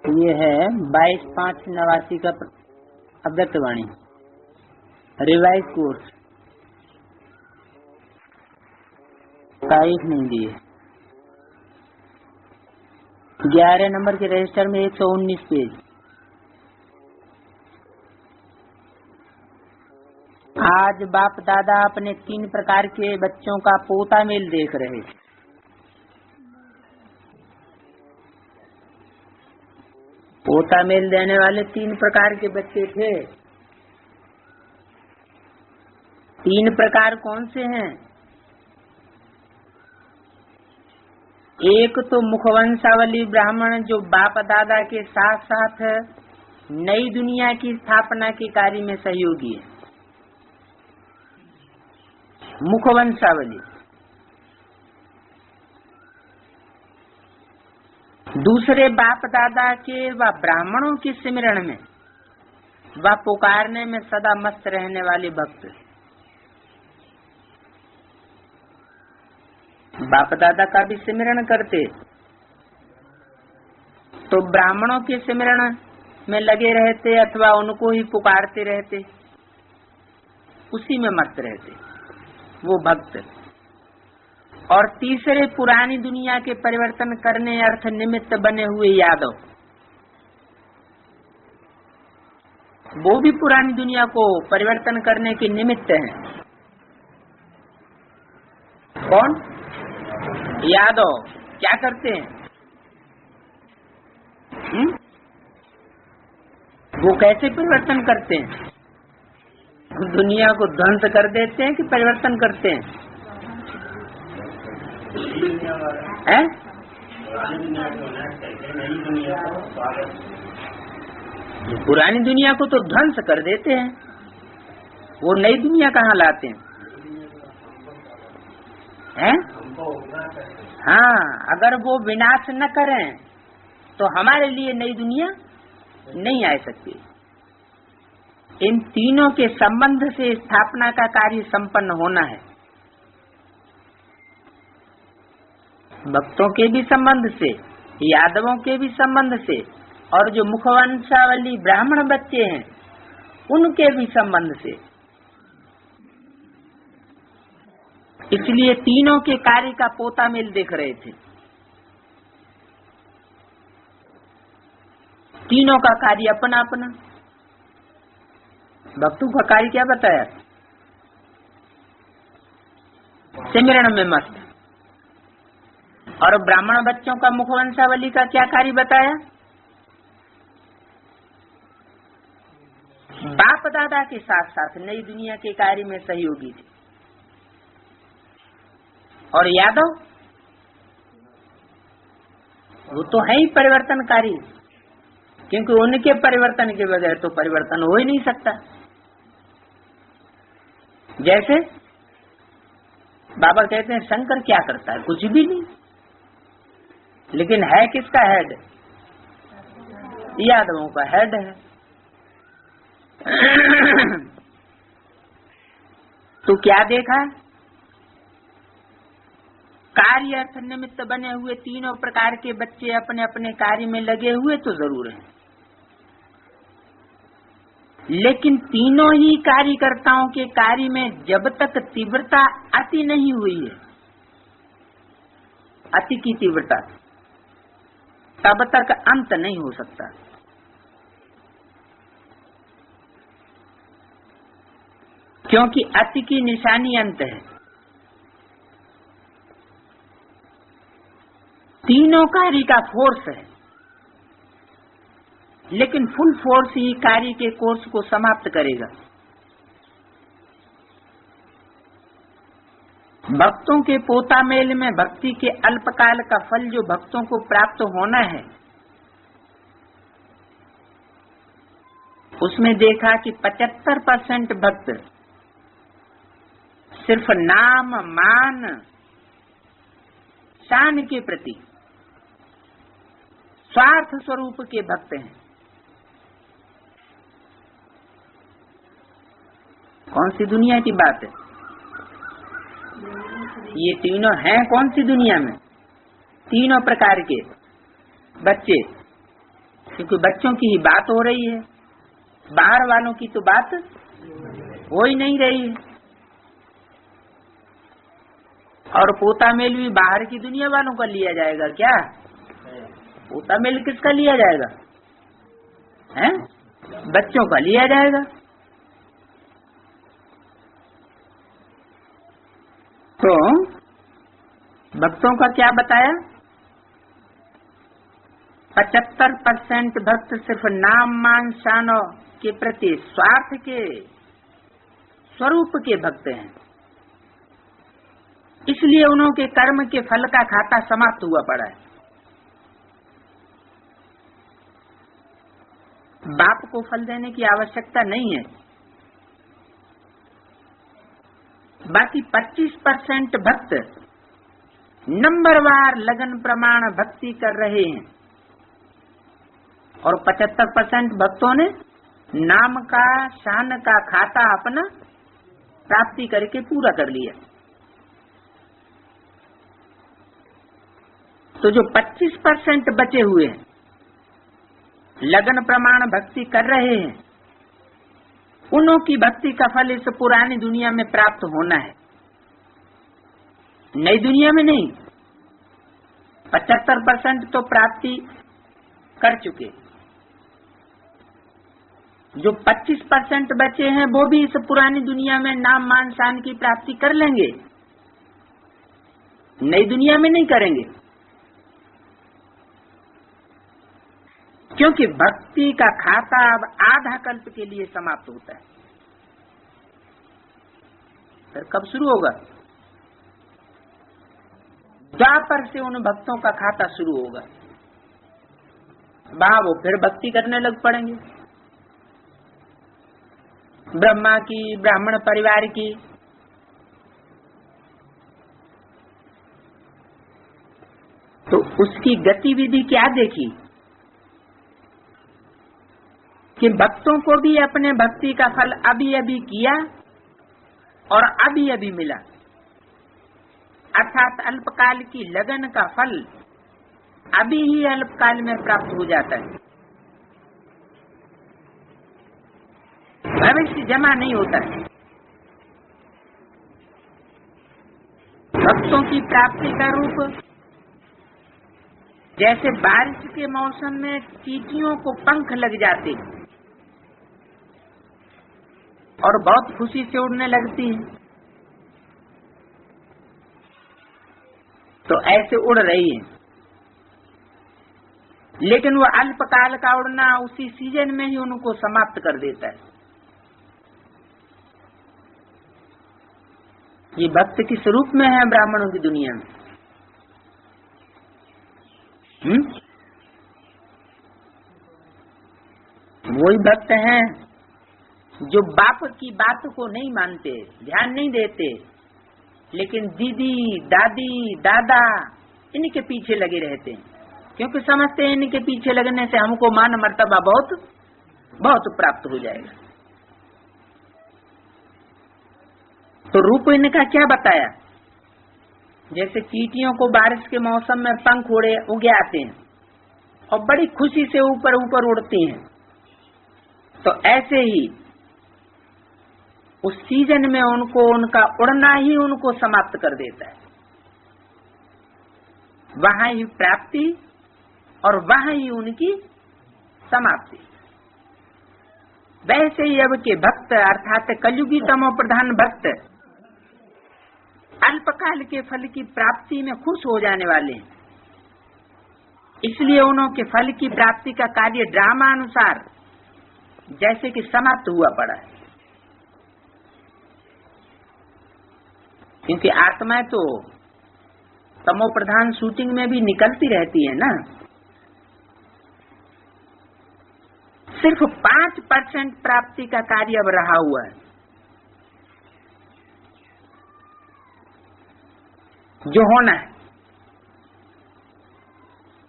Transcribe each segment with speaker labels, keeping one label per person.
Speaker 1: ये है 22/5/89 का अव्यक्त वाणी रिवाइज कोर्स। तारीख नहीं दी है। 11 नंबर के रजिस्टर में 119 पेज। आज बाप दादा अपने 3 प्रकार के बच्चों का पोता मेल देख रहे थे। पोता मेल देने वाले 3 प्रकार के बच्चे थे। 3 प्रकार कौन से हैं? एक तो मुखवंशावली ब्राह्मण जो बाप दादा के साथ साथ नई दुनिया की स्थापना के कार्य में सहयोगी है। मुखवंशावली। दूसरे बाप दादा के व ब्राह्मणों के सिमरण में व पुकारने में सदा मस्त रहने वाले भक्त। बाप दादा का भी सिमरण करते तो ब्राह्मणों के सिमरण में लगे रहते अथवा उनको ही पुकारते रहते, उसी में मस्त रहते वो भक्त। और तीसरे पुरानी दुनिया के परिवर्तन करने अर्थ निमित्त बने हुए यादव, वो भी पुरानी दुनिया को परिवर्तन करने के निमित्त हैं। कौन? यादव। क्या करते हैं? वो कैसे परिवर्तन करते हैं? दुनिया को ध्वंस कर देते हैं कि परिवर्तन करते हैं? पुरानी दुनिया को तो ध्वंस कर देते हैं, वो नई दुनिया कहाँ लाते हैं? हाँ, अगर वो विनाश न करें तो हमारे लिए नई दुनिया नहीं आ सकती। इन तीनों के संबंध से स्थापना का कार्य संपन्न होना है। भक्तों के भी संबंध से, यादवों के भी संबंध से, और जो मुखवंशावली ब्राह्मण बच्चे हैं उनके भी संबंध से। इसलिए तीनों के कार्य का पोता मेल देख रहे थे। तीनों का कार्य अपना अपना। भक्तों का कार्य क्या बताया? सिमरण में मस्त। और ब्राह्मण बच्चों का मुखवंशावली का क्या कार्य बताया? बाप दादा के साथ साथ नई दुनिया के कार्य में सहयोगी थे। और यादव, वो तो है ही परिवर्तनकारी, क्योंकि उनके परिवर्तन के बगैर तो परिवर्तन हो ही नहीं सकता। जैसे बाबा कहते हैं शंकर क्या करता है? कुछ भी नहीं, लेकिन है किसका हेड? यादवों का हेड है। तो क्या देखा? कार्य अर्थ निमित्त बने हुए तीनों प्रकार के बच्चे अपने अपने कार्य में लगे हुए तो जरूर हैं, लेकिन तीनों ही कार्यकर्ताओं के कार्य में जब तक तीव्रता अति नहीं हुई है, अति की तीव्रता, तब तक अंत नहीं हो सकता। क्योंकि अति की निशानी अंत है। तीनों कार्य का फोर्स है, लेकिन फुल फोर्स ही कार्य के कोर्स को समाप्त करेगा। भक्तों के पोता मेल में भक्ति के अल्पकाल का फल जो भक्तों को प्राप्त होना है, उसमें देखा कि 75% भक्त सिर्फ नाम मान शान के प्रति स्वार्थ स्वरूप के भक्त हैं। कौन सी दुनिया की बात है? ये तीनों हैं कौन सी दुनिया में? तीनों प्रकार के बच्चे क्योंकि बच्चों की ही बात हो रही है, बाहर वालों की तो बात हो ही नहीं रही है। और पोता मेल भी बाहर की दुनिया वालों का लिया जाएगा क्या? पोता मेल किसका लिया जाएगा? हैं? बच्चों का लिया जाएगा। तो भक्तों का क्या बताया? 75% भक्त सिर्फ नाम मान शान के प्रति स्वार्थ के स्वरूप के भक्त हैं, इसलिए उनके कर्म के फल का खाता समाप्त हुआ पड़ा है। बाप को फल देने की आवश्यकता नहीं है। बाकी 25% भक्त नंबरवार लगन प्रमाण भक्ति कर रहे हैं और 75% भक्तों ने नाम का शान का खाता अपना प्राप्ति करके पूरा कर लिया। तो जो 25% बचे हुए हैं, लगन प्रमाण भक्ति कर रहे हैं, उन्हों की भक्ति का फल इस पुरानी दुनिया में प्राप्त होना है, नई दुनिया में नहीं। 75% तो प्राप्ति कर चुके, जो 25% बचे हैं वो भी इस पुरानी दुनिया में नाम मान शान की प्राप्ति कर लेंगे, नई दुनिया में नहीं करेंगे। क्योंकि भक्ति का खाता अब आधा कल्प के लिए समाप्त होता है। फिर कब शुरू होगा? द्वापर से उन भक्तों का खाता शुरू होगा। वहां वो फिर भक्ति करने लग पड़ेंगे, ब्रह्मा की, ब्राह्मण परिवार की। तो उसकी गतिविधि क्या देखी कि भक्तों को भी अपने भक्ति का फल अभी अभी किया और अभी अभी मिला, अर्थात अल्पकाल की लगन का फल अभी ही अल्पकाल में प्राप्त हो जाता है, भविष्य जमा नहीं होता है। भक्तों की प्राप्ति का रूप जैसे बारिश के मौसम में चींटियों को पंख लग जाते और बहुत खुशी से उड़ने लगती है, तो ऐसे उड़ रही है। लेकिन वो अल्पकाल का उड़ना उसी सीजन में ही उनको समाप्त कर देता है। ये भक्त किस रूप में है ब्राह्मणों की दुनिया में? वही भक्त हैं जो बाप की बात को नहीं मानते, ध्यान नहीं देते, लेकिन दीदी, दादी, दादा इनके पीछे लगे रहते हैं, क्योंकि समझते हैं इनके पीछे लगने से हमको मान मर्तबा बहुत बहुत प्राप्त हो जाएगा। तो रूप इनका क्या बताया? जैसे चींटियों को बारिश के मौसम में पंख उगे आते हैं और बड़ी खुशी से ऊपर ऊपर उड़ती हैं, तो ऐसे ही उस सीजन में उनको उनका उड़ना ही उनको समाप्त कर देता है। वहां ही प्राप्ति और वहां ही उनकी समाप्ति। वैसे ही अब के भक्त अर्थात कलयुगी तमो प्रधान भक्त अल्पकाल के फल की प्राप्ति में खुश हो जाने वाले हैं, इसलिए उनके फल की प्राप्ति का कार्य ड्रामा अनुसार जैसे कि समाप्त हुआ पड़ा है। क्योंकि आत्माएं तो तमो प्रधान शूटिंग में भी निकलती रहती है ना। सिर्फ 5% प्राप्ति का कार्य अब रहा हुआ है, जो होना है,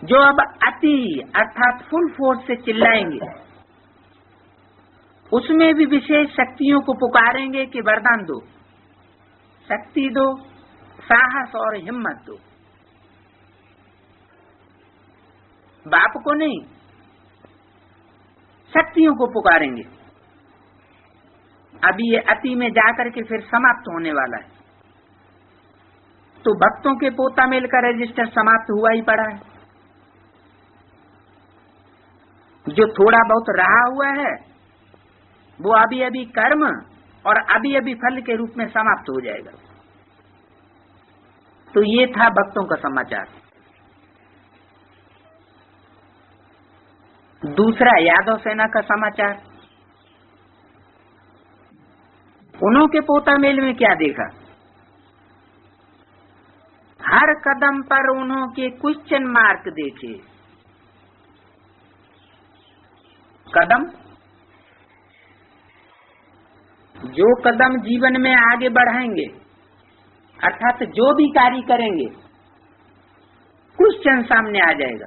Speaker 1: जो अब अति अर्थात फुल फोर्स से चिल्लाएंगे, उसमें भी विशेष शक्तियों को पुकारेंगे कि वरदान दो, शक्ति दो, साहस और हिम्मत दो। बाप को नहीं, शक्तियों को पुकारेंगे। अभी ये अति में जाकर के फिर समाप्त होने वाला है। तो भक्तों के पोता मेल का रजिस्टर समाप्त हुआ ही पड़ा है। जो थोड़ा बहुत रहा हुआ है वो अभी अभी कर्म और अभी अभी फल के रूप में समाप्त हो जाएगा। तो ये था भक्तों का समाचार। दूसरा यादव सेना का समाचार। उन्हों के पोता मेल में क्या देखा? हर कदम पर उन्हों के क्वेश्चन मार्क देखे। कदम, जो कदम जीवन में आगे बढ़ाएंगे, अर्थात जो भी कार्य करेंगे, क्वेश्चन सामने आ जाएगा,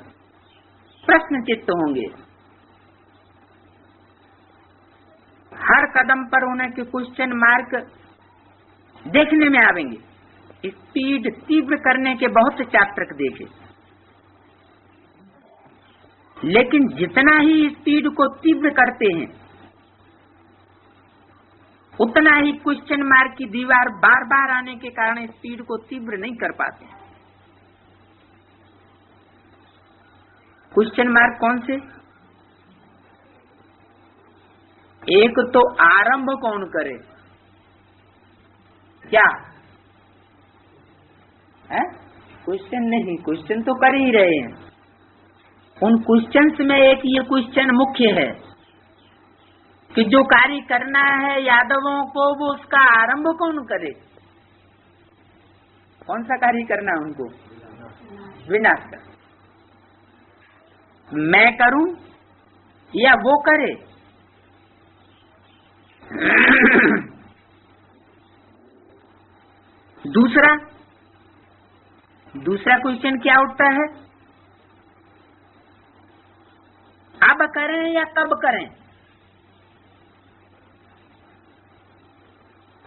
Speaker 1: प्रश्न चित्त होंगे। हर कदम पर उन्हें के क्वेश्चन मार्क देखने में आवेंगे। स्पीड तीव्र करने के बहुत चाप्टर देखे, लेकिन जितना ही स्पीड को तीव्र करते हैं उतना ही क्वेश्चन मार्क की दीवार बार बार आने के कारण स्पीड को तीव्र नहीं कर पाते। क्वेश्चन मार्क कौन से? एक तो आरंभ कौन करे, क्या है? क्वेश्चन नहीं, क्वेश्चन तो कर ही रहे हैं। उन क्वेश्चंस में एक ये क्वेश्चन मुख्य है कि जो कार्य करना है यादवों को, वो उसका आरंभ कौन करे? कौन सा कार्य करना है उनको? विनाश का। मैं करूं या वो करे? दूसरा क्वेश्चन क्या उठता है? अब करें या कब करें?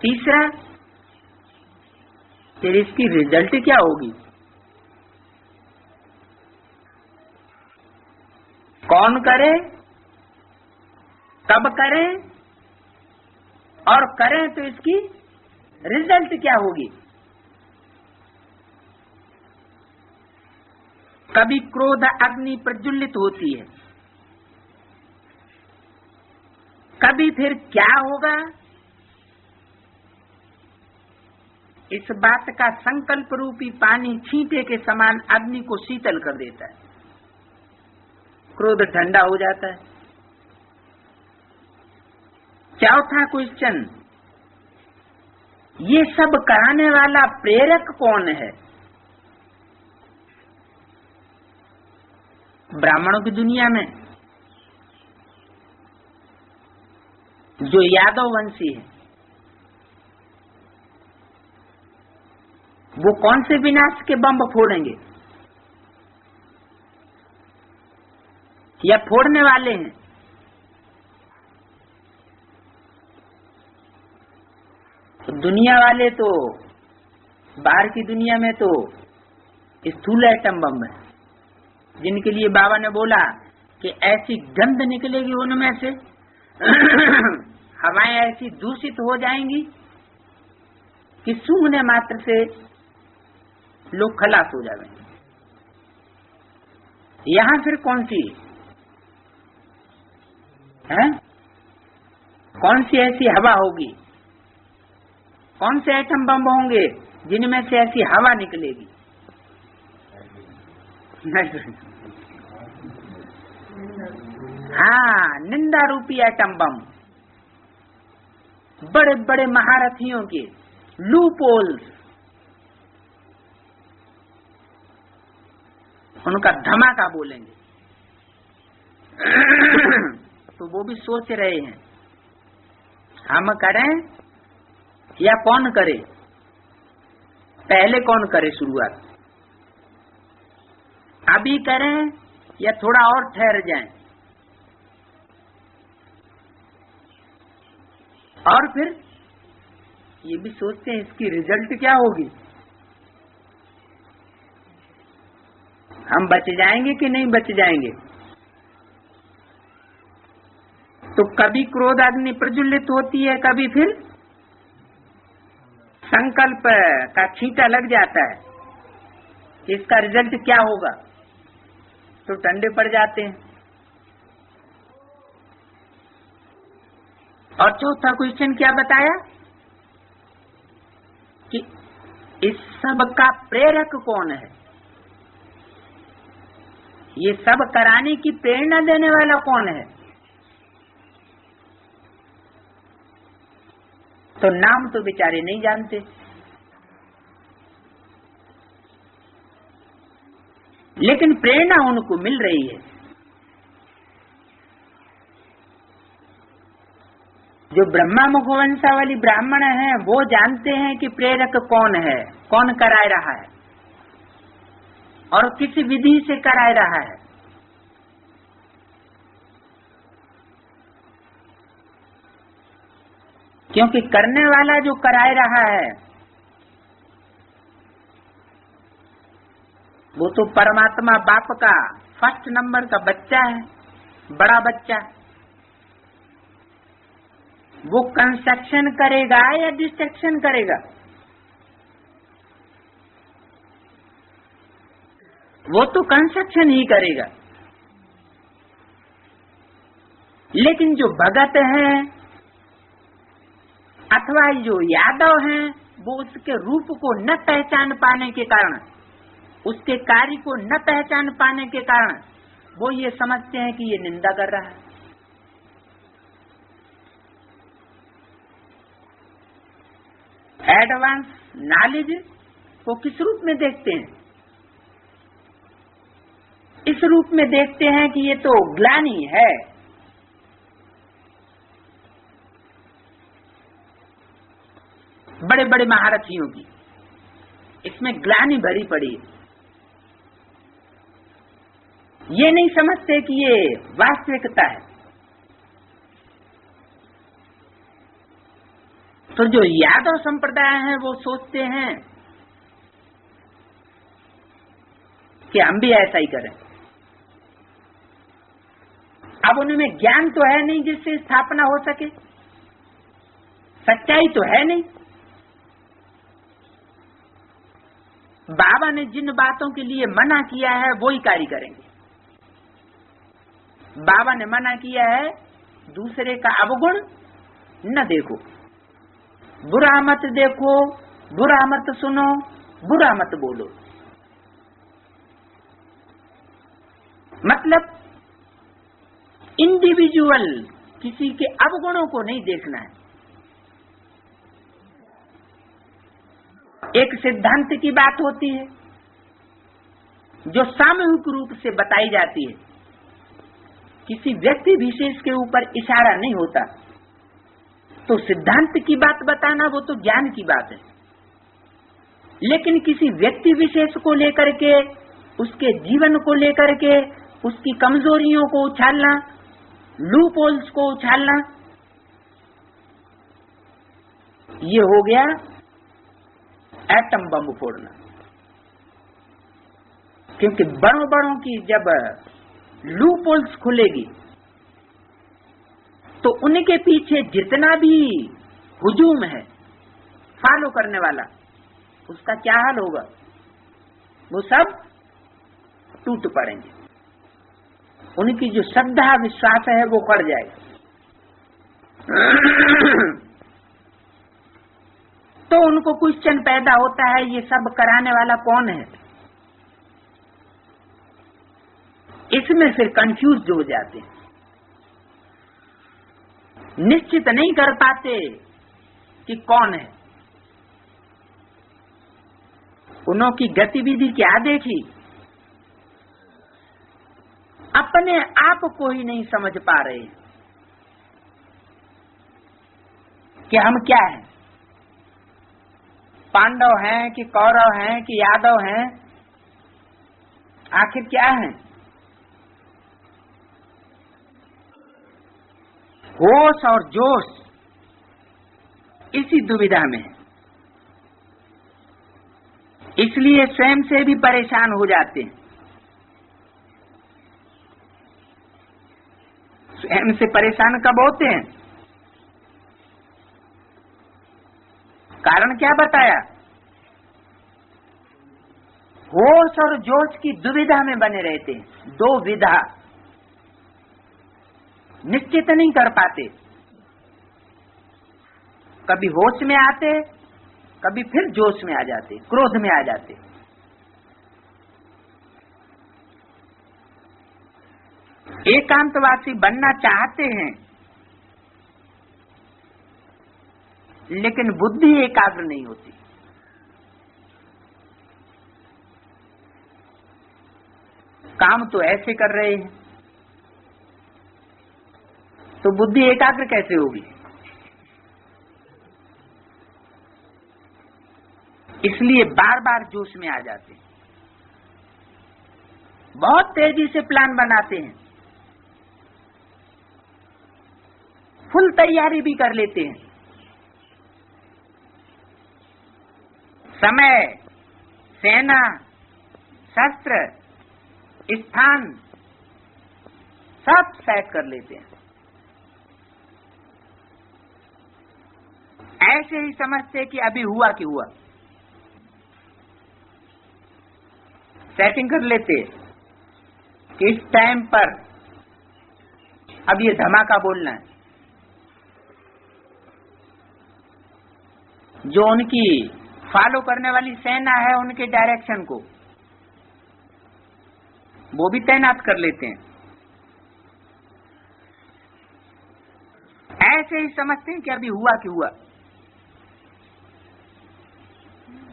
Speaker 1: तीसरा, फिर इसकी रिजल्ट क्या होगी? कौन करे, कब करें, और करें तो इसकी रिजल्ट क्या होगी? कभी क्रोध अग्नि प्रज्वलित होती है, कभी फिर क्या होगा? इस बात का संकल्प रूपी पानी छींटे के समान अग्नि को शीतल कर देता है, क्रोध ठंडा हो जाता है। चौथा क्वेश्चन, ये सब कराने वाला प्रेरक कौन है? ब्राह्मणों की दुनिया में जो यादव वंशी है, वो कौन से विनाश के बम फोड़ेंगे या फोड़ने वाले हैं? तो दुनिया वाले तो, बाहर की दुनिया में तो स्थूल एटम बम है, जिनके लिए बाबा ने बोला कि ऐसी गंध निकलेगी उनमें से, हवाएं ऐसी दूषित हो जाएंगी कि सूंघने मात्र से लोग खलास हो जाएंगे। यहाँ फिर कौन सी है? कौन सी ऐसी हवा होगी, कौन से एटम बम होंगे जिनमें से ऐसी हवा निकलेगी? हाँ, निंदा रूपी एटम बम, बड़े बड़े महारथियों के लूपोल्स, उनका धमाका बोलेंगे। तो वो भी सोच रहे हैं हम करें या कौन करे, पहले कौन करे शुरुआत, अभी करें या थोड़ा और ठहर जाएं, और फिर ये भी सोचते हैं इसकी रिजल्ट क्या होगी, हम बच जाएंगे कि नहीं बच जाएंगे। तो कभी क्रोध अग्नि प्रज्वलित होती है, कभी फिर संकल्प का छींटा लग जाता है। इसका रिजल्ट क्या होगा? तो ठंडे पड़ जाते हैं। और चौथा क्वेश्चन क्या बताया कि इस सब का प्रेरक कौन है? ये सब कराने की प्रेरणा देने वाला कौन है? तो नाम तो बेचारे नहीं जानते, लेकिन प्रेरणा उनको मिल रही है। जो ब्रह्मा मुखवंशावली ब्राह्मण हैं वो जानते हैं कि प्रेरक कौन है, कौन कराए रहा है और किस विधि से कराए रहा है। क्योंकि करने वाला जो कराए रहा है वो तो परमात्मा बाप का फर्स्ट नंबर का बच्चा है, बड़ा बच्चा। वो कंस्ट्रक्शन करेगा या डिस्ट्रक्शन करेगा? वो तो कंस्ट्रक्शन ही करेगा। लेकिन जो भगत हैं अथवा जो यादव हैं वो उसके रूप को न पहचान पाने के कारण, उसके कार्य को न पहचान पाने के कारण वो ये समझते हैं कि ये निंदा कर रहा है। एडवांस नॉलेज को किस रूप में देखते हैं? इस रूप में देखते हैं कि ये तो ग्लानि है, बड़े बड़े महारथियों की, इसमें ग्लानि भरी पड़ी है। ये नहीं समझते कि ये वास्तविकता है। तो जो यादव संप्रदाय है वो सोचते हैं कि हम भी ऐसा ही करें। अब उनमें ज्ञान तो है नहीं जिससे स्थापना हो सके, सच्चाई तो है नहीं। बाबा ने जिन बातों के लिए मना किया है वो ही कार्य करेंगे। बाबा ने मना किया है दूसरे का अवगुण न देखो, बुरा मत देखो, बुरा मत सुनो, बुरा मत बोलो। मतलब इंडिविजुअल किसी के अवगुणों को नहीं देखना है। एक सिद्धांत की बात होती है जो सामूहिक रूप से बताई जाती है, किसी व्यक्ति विशेष के ऊपर इशारा नहीं होता। तो सिद्धांत की बात बताना वो तो ज्ञान की बात है, लेकिन किसी व्यक्ति विशेष को लेकर के, उसके जीवन को लेकर के, उसकी कमजोरियों को उछालना, लूप होल्स को उछालना, ये हो गया एटम बम फोड़ना। क्योंकि बड़ों बड़ों की जब लूप होल्स खुलेगी तो उनके पीछे जितना भी हुजूम है फॉलो करने वाला, उसका क्या हाल होगा? वो सब टूट पड़ेंगे, उनकी जो श्रद्धा विश्वास है वो बढ़ जाएगा। तो उनको क्वेश्चन पैदा होता है ये सब कराने वाला कौन है? इसमें फिर कंफ्यूज हो जाते हैं, निश्चित नहीं कर पाते कि कौन है। उनकी गतिविधि क्या देखी, अपने आप को ही नहीं समझ पा रहे कि हम क्या हैं, पांडव हैं कि कौरव हैं कि यादव हैं, आखिर क्या हैं? होश और जोश इसी दुविधा में है, इसलिए स्वयं से भी परेशान हो जाते हैं। स्वयं से परेशान कब होते हैं? कारण क्या बताया? होश और जोश की दुविधा में बने रहते हैं। दो विधा, निश्चित नहीं कर पाते। कभी होश में आते, कभी फिर जोश में आ जाते, क्रोध में आ जाते। एकांतवासी बनना चाहते हैं, लेकिन बुद्धि एकाग्र नहीं होती। काम तो ऐसे कर रहे हैं, तो बुद्धि एकाग्र कैसे होगी? इसलिए बार बार जोश में आ जाते हैं, बहुत तेजी से प्लान बनाते हैं, फुल तैयारी भी कर लेते हैं। समय, सेना, शस्त्र, स्थान सब सेट कर लेते हैं। ऐसे ही समझते कि अभी हुआ कि हुआ, सेटिंग कर लेते कि इस टाइम पर अब ये धमाका बोलना है। जो उनकी फॉलो करने वाली सेना है, उनके डायरेक्शन को वो भी तैनात कर लेते हैं। ऐसे ही समझते हैं कि अभी हुआ कि हुआ,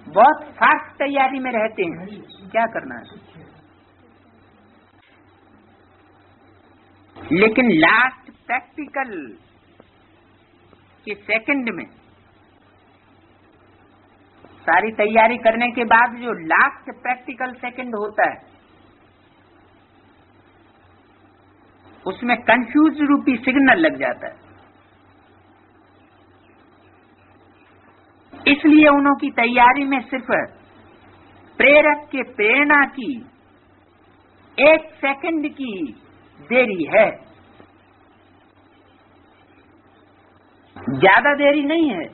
Speaker 1: बहुत फास्ट तैयारी में रहते हैं। क्या करना है? लेकिन लास्ट प्रैक्टिकल के सेकंड में, सारी तैयारी करने के बाद जो लास्ट प्रैक्टिकल सेकंड होता है, उसमें कंफ्यूज रूपी सिग्नल लग जाता है। इसलिए उनकी तैयारी में सिर्फ प्रेरक के प्रेरणा की 1 सेकंड की देरी है, ज्यादा देरी नहीं है।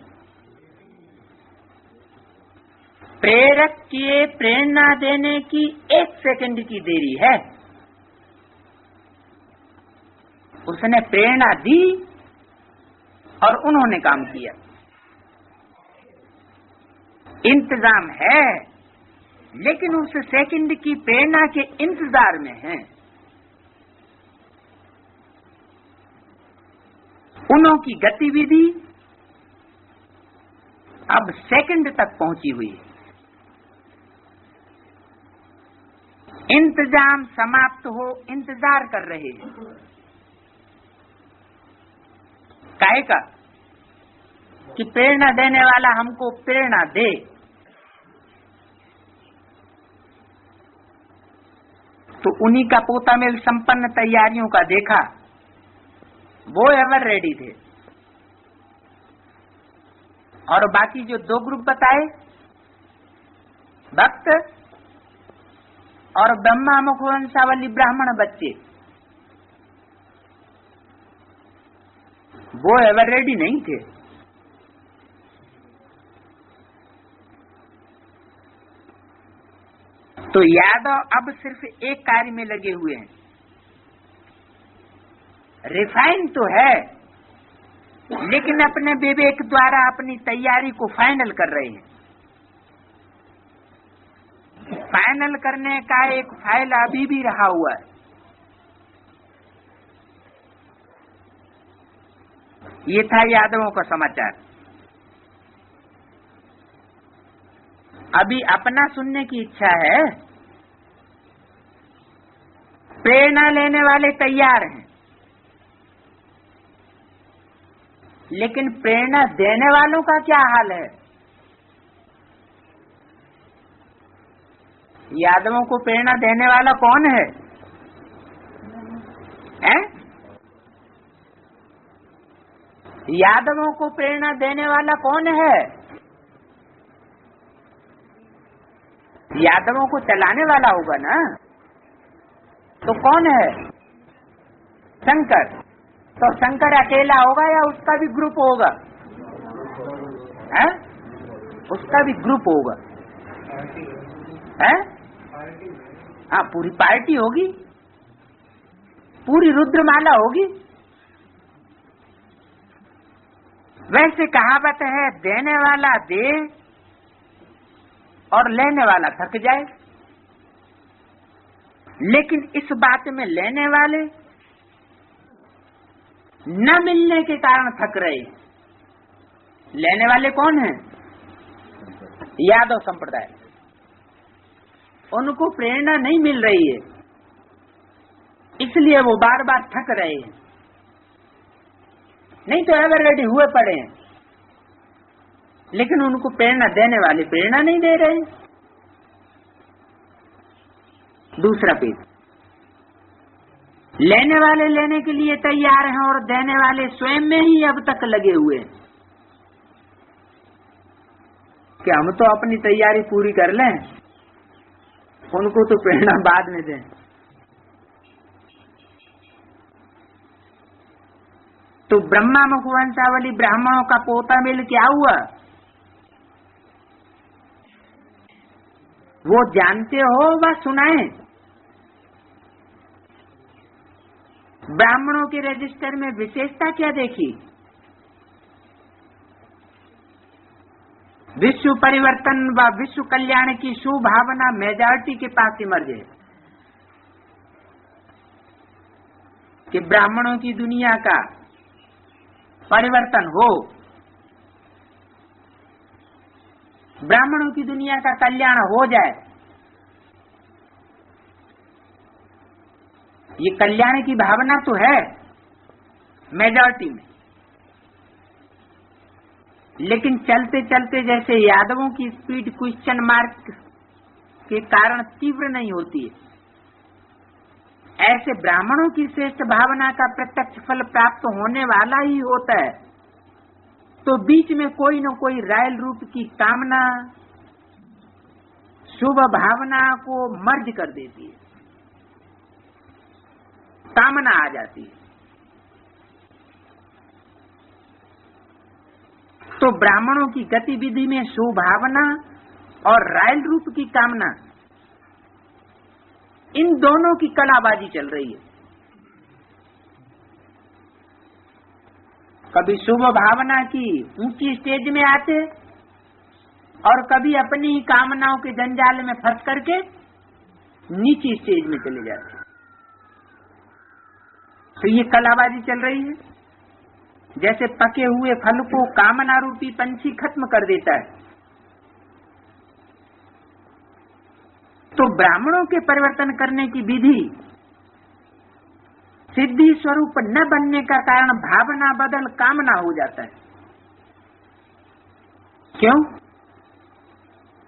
Speaker 1: प्रेरक के प्रेरणा देने की 1 सेकंड की देरी है। उसने प्रेरणा दी और उन्होंने काम किया। इंतजाम है, लेकिन उस सेकंड की प्रेरणा के इंतजार में है। उनकी गतिविधि अब सेकंड तक पहुंची हुई है। इंतजाम समाप्त हो, इंतजार कर रहे हैं। काहे का? कि प्रेरणा देने वाला हमको प्रेरणा दे। तो उन्हीं का पोता मेल संपन्न तैयारियों का देखा, वो एवर रेडी थे। और बाकी जो 2 ग्रुप बताए, भक्त और ब्रह्मा मुखवंशावली ब्राह्मण बच्चे, वो एवर रेडी नहीं थे। तो यादव अब सिर्फ एक कार्य में लगे हुए हैं। रिफाइन तो है, लेकिन अपने विवेक द्वारा अपनी तैयारी को फाइनल कर रहे हैं। फाइनल करने का एक फाइल अभी भी रहा हुआ है। ये था यादवों का समाचार। अभी अपना सुनने की इच्छा है। प्रेरणा लेने वाले तैयार हैं, लेकिन प्रेरणा देने वालों का क्या हाल है? यादवों को प्रेरणा देने वाला कौन है? यादवों को प्रेरणा देने वाला कौन है? यादवों को चलाने वाला होगा ना। तो कौन है? शंकर। तो शंकर अकेला होगा या उसका भी ग्रुप होगा? है? उसका भी ग्रुप होगा। है? हाँ, पूरी पार्टी होगी, पूरी रुद्रमाला होगी। वैसे कहावत है, देने वाला दे और लेने वाला थक जाए। लेकिन इस बात में लेने वाले न मिलने के कारण थक रहे। लेने वाले कौन हैं? यादव संप्रदाय। उनको प्रेरणा नहीं मिल रही है, इसलिए वो बार बार थक रहे हैं। नहीं तो एवर रेडी हुए पड़े हैं, लेकिन उनको प्रेरणा देने वाले प्रेरणा नहीं दे रहे। दूसरा पेज, लेने वाले लेने के लिए तैयार हैं और देने वाले स्वयं में ही अब तक लगे हुए हैं कि हम तो अपनी तैयारी पूरी कर लें, उनको तो प्रेरणा बाद में दें। तो ब्रह्मा मुखवंशावली ब्राह्मणों का पोता मिल क्या हुआ? वो जानते हो व सुनाए। ब्राह्मणों के रजिस्टर में विशेषता क्या देखी? विश्व परिवर्तन व विश्व कल्याण की सुभावना मेजॉरिटी के पास इमर्ज है कि ब्राह्मणों की दुनिया का परिवर्तन हो, ब्राह्मणों की दुनिया का कल्याण हो जाए। ये कल्याण की भावना तो है मेजॉरिटी में, लेकिन चलते चलते जैसे यादवों की स्पीड क्वेश्चन मार्क के कारण तीव्र नहीं होती है, ऐसे ब्राह्मणों की श्रेष्ठ भावना का प्रत्यक्ष फल प्राप्त होने वाला ही होता है। तो बीच में कोई न कोई रायल रूप की कामना शुभ भावना को मर्ज कर देती है, कामना आ जाती है। तो ब्राह्मणों की गतिविधि में सुभावना और रायल रूप की कामना, इन दोनों की कलाबाजी चल रही है। कभी शुभ भावना की ऊंची स्टेज में आते और कभी अपनी ही कामनाओं के जंजाल में फंस करके नीची स्टेज में चले जाते। तो ये कलाबाजी चल रही है। जैसे पके हुए फल को कामना रूपी पंछी खत्म कर देता है, तो ब्राह्मणों के परिवर्तन करने की विधि सिद्धि स्वरूप न बनने का कारण भावना बदल कामना हो जाता है। क्यों?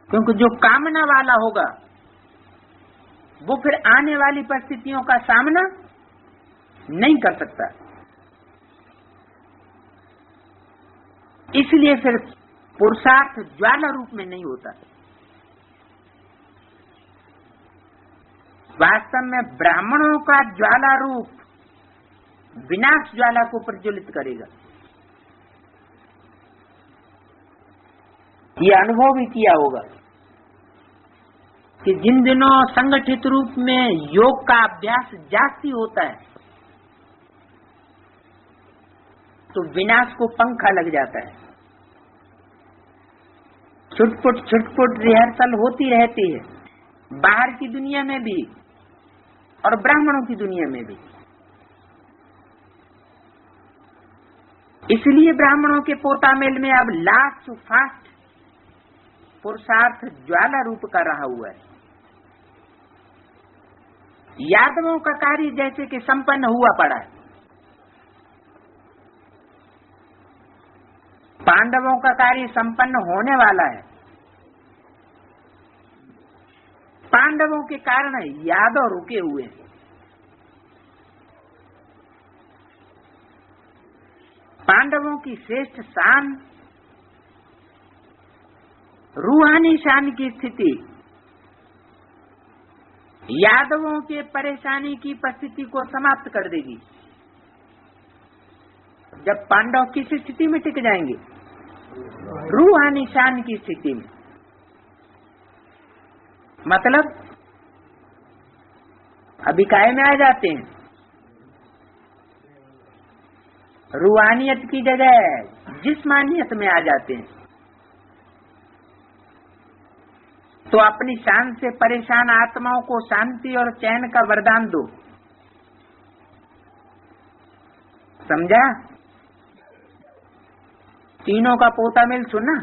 Speaker 1: क्योंकि जो कामना वाला होगा वो फिर आने वाली परिस्थितियों का सामना नहीं कर सकता, इसलिए फिर पुरुषार्थ ज्वाला रूप में नहीं होता। वास्तव में ब्राह्मणों का ज्वाला रूप विनाश ज्वाला को प्रज्वलित करेगा। ये अनुभव भी किया होगा कि जिन दिनों संगठित रूप में योग का अभ्यास जास्ती होता है तो विनाश को पंखा लग जाता है। छुटपुट रिहर्सल होती रहती है, बाहर की दुनिया में भी और ब्राह्मणों की दुनिया में भी। इसलिए ब्राह्मणों के पोता मेल में अब लास्ट फास्ट पुरुषार्थ ज्वाला रूप का रहा हुआ है। यादवों का कार्य जैसे कि संपन्न हुआ पड़ा है, पांडवों का कार्य संपन्न होने वाला है। पांडवों के कारण यादव रुके हुए हैं। पांडवों की श्रेष्ठ शान, रूहानी शान की स्थिति यादवों के परेशानी की परिस्थिति को समाप्त कर देगी। जब पांडव किस स्थिति में टिक जाएंगे? रूहानी शान की स्थिति में। मतलब अभी काय में आ जाते हैं? रूहानियत की जगह जिस्मानियत में आ जाते हैं। तो अपनी शान से परेशान आत्माओं को शांति और चैन का वरदान दो। समझा? तीनों का पोता मिल सुना?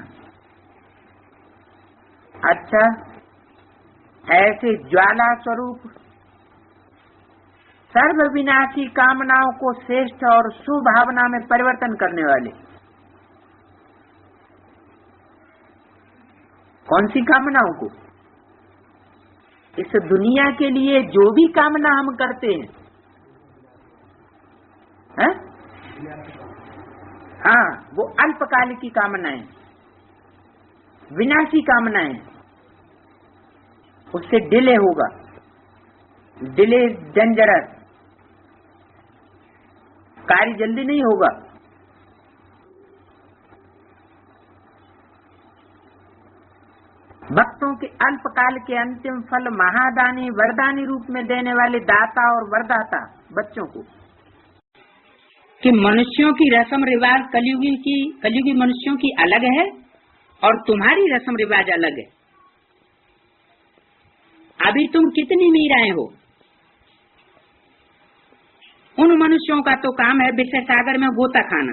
Speaker 1: अच्छा, ऐसे ज्वाला स्वरूप सर्व विनाशी कामनाओं को श्रेष्ठ और सुभावना में परिवर्तन करने वाले कौन सी कामनाओं को? इस दुनिया के लिए जो भी कामना हम करते हैं, हाँ, वो अल्पकाल की कामनाएं, विनाशी कामनाएं। उससे डिले होगा, डिले डेंजरस, कार्य जल्दी नहीं होगा। भक्तों के अल्पकाल के अंतिम फल महादानी वरदानी रूप में देने वाले दाता और वरदाता बच्चों को। कि मनुष्यों की रस्म रिवाज कलयुगी मनुष्यों की अलग है और तुम्हारी रस्म रिवाज अलग है। अभी तुम कितनी मीराएं हो? उन मनुष्यों का तो काम है विषय सागर में गोता खाना।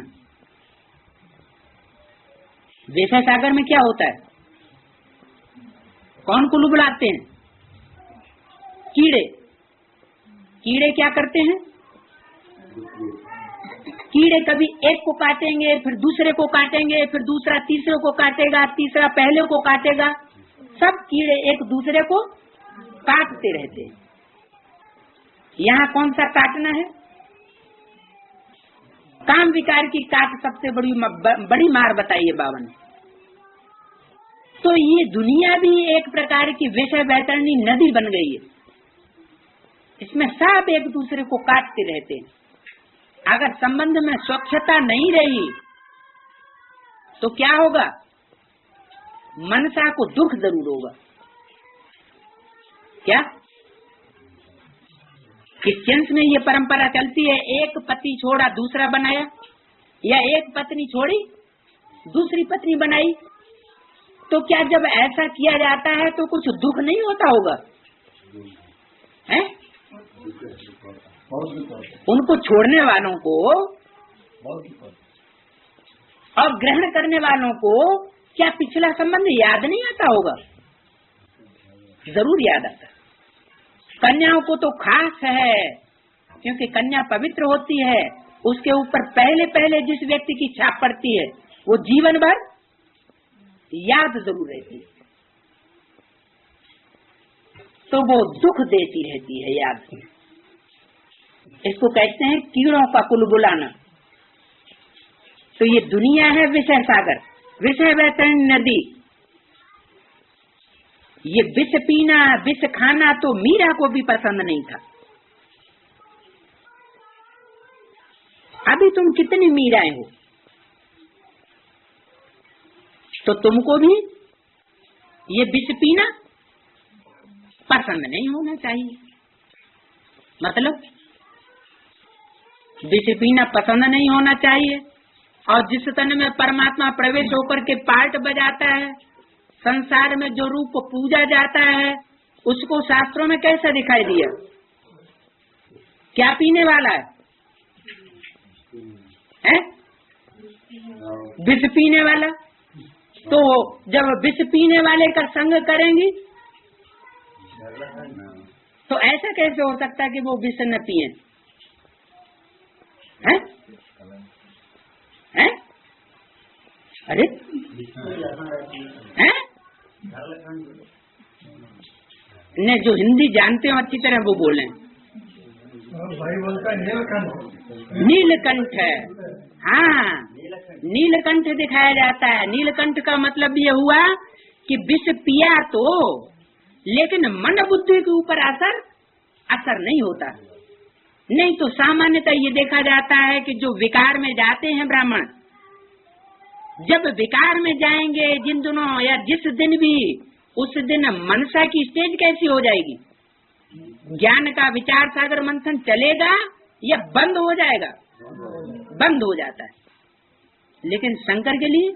Speaker 1: विषय सागर में क्या होता है? कौन को बुलाते हैं? कीड़े। कीड़े क्या करते हैं? कीड़े कभी एक को काटेंगे, फिर दूसरे को काटेंगे, फिर दूसरा तीसरे को काटेगा, तीसरा पहले को काटेगा। सब कीड़े एक दूसरे को काटते रहते हैं। यहाँ कौन सा काटना है? काम विकार की काट सबसे बड़ी मार बताइए बाबा ने। तो ये दुनिया भी एक प्रकार की विषय वैतरणी नदी बन गई है। इसमें सब एक दूसरे को काटते रहते हैं। अगर संबंध में स्वच्छता नहीं रही तो क्या होगा? मनसा को दुख जरूर होगा। क्या क्रिश्चियंस में ये परंपरा चलती है, एक पति छोड़ा दूसरा बनाया, या एक पत्नी छोड़ी दूसरी पत्नी बनाई। तो क्या जब ऐसा किया जाता है तो कुछ दुख नहीं होता होगा? हैं? उनको छोड़ने वालों को और ग्रहण करने वालों को क्या पिछला संबंध याद नहीं आता होगा? जरूर याद आता। कन्याओं को तो खास है, क्योंकि कन्या पवित्र होती है। उसके ऊपर पहले पहले जिस व्यक्ति की छाप पड़ती है वो जीवन भर याद जरूर रहती है। तो वो दुख देती रहती है याद। इसको कहते हैं कीड़ों का कुल बुलाना। तो ये दुनिया है विषय सागर, विषय वैतरणी नदी। ये विष पीना, विष खाना तो मीरा को भी पसंद नहीं था। अभी तुम कितनी मीराएं हो, तो तुमको भी ये विष पीना पसंद नहीं होना चाहिए। मतलब विष पीना पसंद नहीं होना चाहिए। और जिस तन में परमात्मा प्रवेश होकर के पार्ट बजाता है, संसार में जो रूप पूजा जाता है, उसको शास्त्रों में कैसा दिखाई दिया? क्या पीने वाला है? विष पीने वाला। तो जब विष पीने वाले का संग करेंगी तो ऐसा कैसे हो सकता है कि वो विष न पिए? हैं? अरे हैं? ने जो हिंदी जानते हो अच्छी तरह वो बोले। नीलकंठ है। हाँ, नीलकंठ दिखाया जाता है। नीलकंठ का मतलब ये हुआ कि विष पिया तो, लेकिन मन बुद्धि के ऊपर असर नहीं होता। नहीं तो सामान्यतः ये देखा जाता है कि जो विकार में जाते हैं ब्राह्मण, जब विकार में जाएंगे जिन दिनों या जिस दिन भी, उस दिन मनसा की स्टेज कैसी हो जाएगी? ज्ञान का विचार सागर मंथन चलेगा या बंद हो जाएगा? बंद हो जाता है। लेकिन शंकर के लिए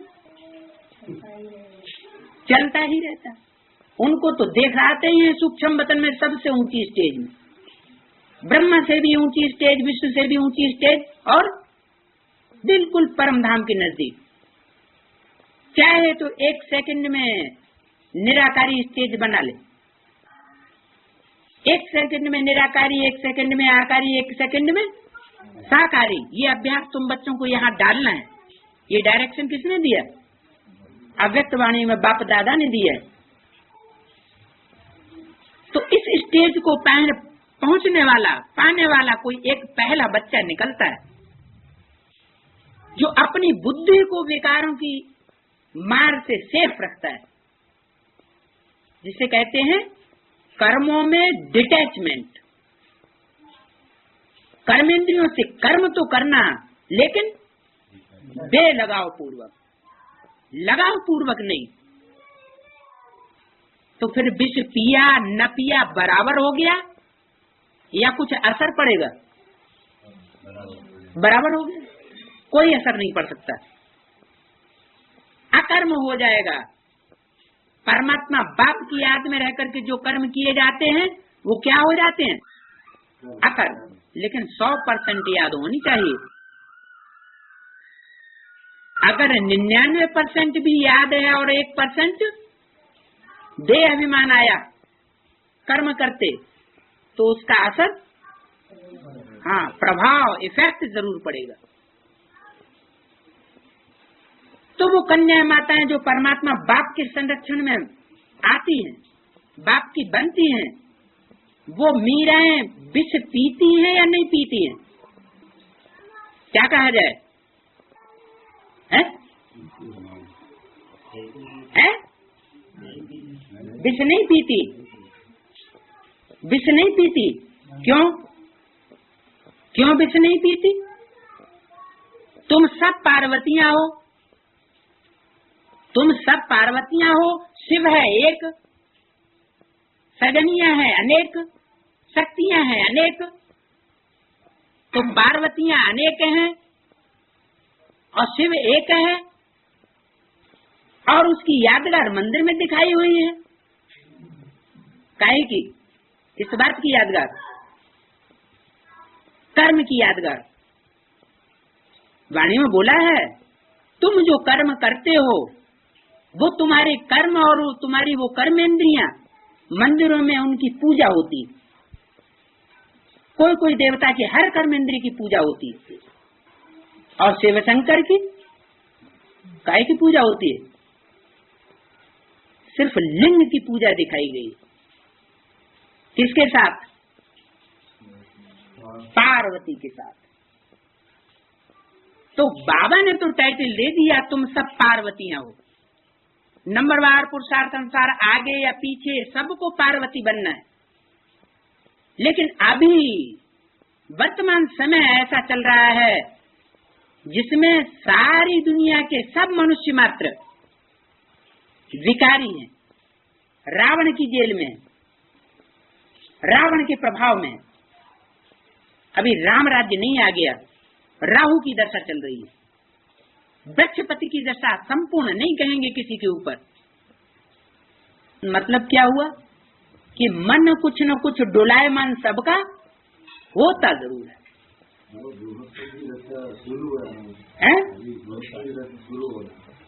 Speaker 1: चलता ही रहता है। उनको तो दिखाते ही हैं सूक्ष्म वतन में सबसे ऊंची स्टेज में, ब्रह्मा से भी ऊंची स्टेज, विष्णु से भी ऊंची स्टेज, और बिल्कुल परम धाम के नजदीक। चाहे तो एक सेकंड में निराकारी स्टेज बना ले, एक सेकंड में निराकारी, एक सेकंड में आकारी, एक सेकंड में साकारी। ये अभ्यास तुम बच्चों को यहाँ डालना है। ये डायरेक्शन किसने दिया? अव्यक्त वाणी में बाप दादा ने दिया है। तो इस स्टेज को पहुंचने वाला, पाने वाला कोई एक पहला बच्चा निकलता है जो अपनी बुद्धि को विकारों की मार से सेफ रखता है, जिसे कहते हैं कर्मों में डिटैचमेंट। कर्मेंद्रियों से कर्म तो करना, लेकिन बेलगाव पूर्वक, लगाव पूर्वक नहीं। तो फिर विष पिया न पिया बराबर हो गया या कुछ असर पड़ेगा? बराबर हो गया, कोई असर नहीं पड़ सकता, अकर्म हो जाएगा। परमात्मा बाप की याद में रहकर के जो कर्म किए जाते हैं वो क्या हो जाते हैं? अकर्म। लेकिन 100% याद होनी चाहिए। अगर 99% भी याद है और 1% देह अभिमान आया कर्म करते, तो उसका असर, हाँ, प्रभाव, इफेक्ट जरूर पड़ेगा। तो वो कन्या माताएं जो परमात्मा बाप के संरक्षण में आती हैं, बाप की बनती हैं, वो मीराएं विष पीती हैं या नहीं पीती हैं? क्या कहा जाए? है? विष नहीं पीती। विष नहीं पीती। क्यों? क्यों विष नहीं पीती? तुम सब पार्वतियां हो, तुम सब पार्वतियां हो। शिव है एक, सजनियां हैं अनेक, शक्तियां हैं अनेक। तो पार्वतियां अनेक हैं और शिव एक है, और उसकी यादगार मंदिर में दिखाई हुई है। काहे की? किस बात की यादगार? कर्म की यादगार। वाणी में बोला है, तुम जो कर्म करते हो वो तुम्हारे कर्म और तुम्हारी वो कर्मेंद्रियां मंदिरों में उनकी पूजा होती। कोई कोई देवता की हर कर्मेंद्रिय की पूजा होती, और शिव शंकर की काय की पूजा होती है? सिर्फ लिंग की पूजा दिखाई गई। किसके साथ? पार्वती के साथ। तो बाबा ने तो टाइटल दे दिया, तुम सब पार्वतियां हो। नंबरवार पुरुषार्थ अनुसार आगे या पीछे सबको पार्वती बनना है। लेकिन अभी वर्तमान समय ऐसा चल रहा है जिसमें सारी दुनिया के सब मनुष्य मात्र विकारी हैं, रावण की जेल में, रावण के प्रभाव में। अभी राम राज्य नहीं आ गया, राहु की दशा चल रही है। वृक्षपति की दशा संपूर्ण नहीं कहेंगे किसी के ऊपर। मतलब क्या हुआ कि मन कुछ न कुछ डोलायमान सबका होता जरूर है।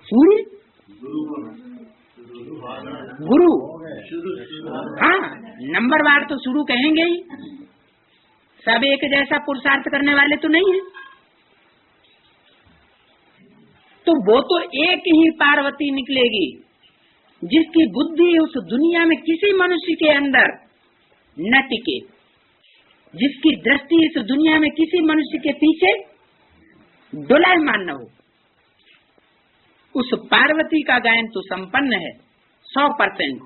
Speaker 1: सूर्य गुरु, हाँ, नंबरवार तो शुरू कहेंगे ही। सब एक जैसा पुरुषार्थ करने वाले तो नहीं है। तो वो तो एक ही पार्वती निकलेगी जिसकी बुद्धि उस दुनिया में किसी मनुष्य के अंदर न टिके, जिसकी दृष्टि इस दुनिया में किसी मनुष्य के पीछे डोलायमान न हो। उस पार्वती का गायन तो संपन्न है 100%,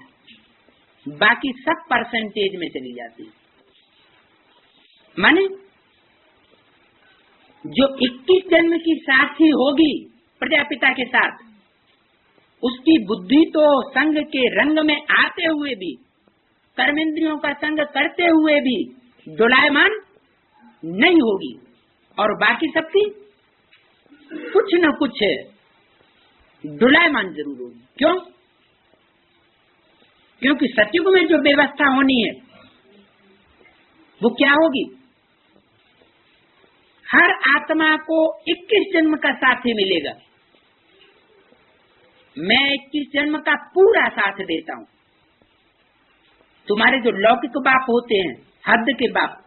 Speaker 1: बाकी सब परसेंटेज में चली जाती है। माने जो 21 जन्म की साथी होगी प्रजापिता के साथ, उसकी बुद्धि तो संग के रंग में आते हुए भी, कर्मेंद्रियों का संग करते हुए भी डोलायमान नहीं होगी, और बाकी सबकी कुछ न कुछ डोलायमान जरूर होगी। क्यों? क्योंकि सतयुग में जो व्यवस्था होनी है वो क्या होगी? हर आत्मा को 21 जन्म का साथी मिलेगा। मैं 21 जन्म का पूरा साथ देता हूं। तुम्हारे जो लौकिक बाप होते हैं, हद के बाप,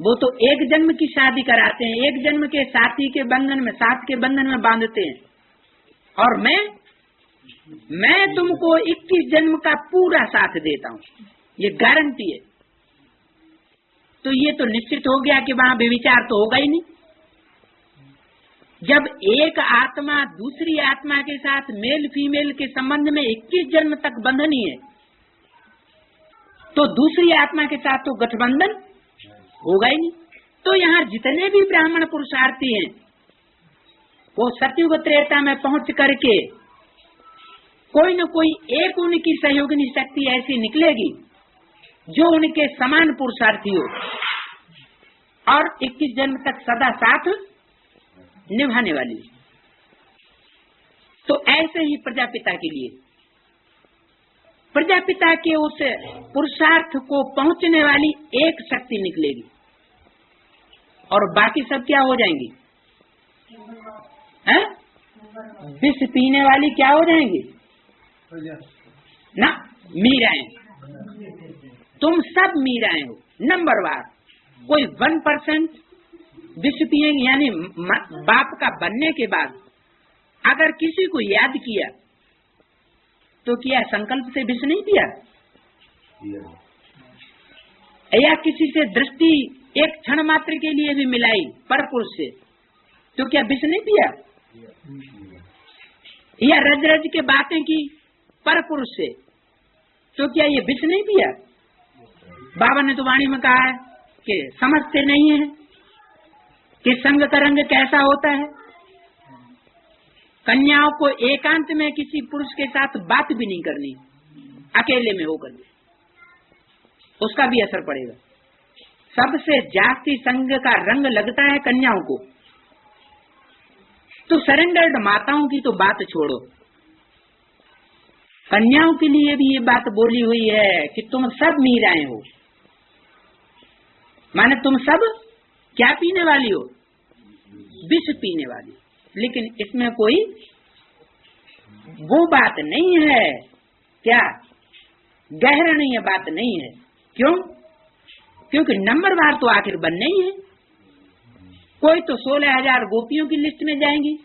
Speaker 1: वो तो एक जन्म की शादी कराते हैं, एक जन्म के साथी के बंधन में, साथ के बंधन में बांधते हैं, और मैं तुमको 21 जन्म का पूरा साथ देता हूं, ये गारंटी है। तो ये तो निश्चित हो गया कि वहां व्यभिचार तो होगा ही नहीं। जब एक आत्मा दूसरी आत्मा के साथ मेल फीमेल के संबंध में 21 जन्म तक बंधनी है, तो दूसरी आत्मा के साथ तो गठबंधन होगा ही नहीं। तो यहाँ जितने भी ब्राह्मण पुरुषार्थी हैं, वो सतयुग त्रेता में पहुंच करके कोई न कोई एक उनकी सहयोगिनी शक्ति ऐसी निकलेगी जो उनके समान पुरुषार्थी हो और 21 जन्म तक सदा साथ निभाने वाली। तो ऐसे ही प्रजापिता के लिए, प्रजापिता के उस पुरुषार्थ को पहुंचने वाली एक शक्ति निकलेगी, और बाकी सब क्या हो जाएंगी? हैं? विष पीने वाली क्या हो जाएंगी ना? मीराएं। तुम सब मीराएं हो नंबरवार। कोई 1% विष पिएंगे, यानी बाप का बनने के बाद अगर किसी को याद किया तो क्या संकल्प से विष नहीं पिया? या किसी से दृष्टि एक क्षण मात्र के लिए भी मिलाई पर पुरुष से, तो क्या विष नहीं पिया? या रज रज के बातें की पर पुरुष से, तो क्या ये विष नहीं पिया? बाबा ने तो वाणी में कहा है कि समझते नहीं है कि संग का रंग कैसा होता है। कन्याओं को एकांत में किसी पुरुष के साथ बात भी नहीं करनी, अकेले में होकर, उसका भी असर पड़ेगा। सबसे जास्ती संग का रंग लगता है कन्याओं को। तो सरेंडर्ड माताओं की तो बात छोड़ो, कन्याओं के लिए भी ये बात बोली हुई है कि तुम सब मीराएं हो, माने तुम सब क्या पीने वाली हो? विष पीने वाली। लेकिन इसमें कोई वो बात नहीं है, क्या गहरणीय बात नहीं है। क्यों? क्योंकि नंबरवार तो आखिर बनने ही है। कोई तो 16,000 गोपियों की लिस्ट में जाएंगी।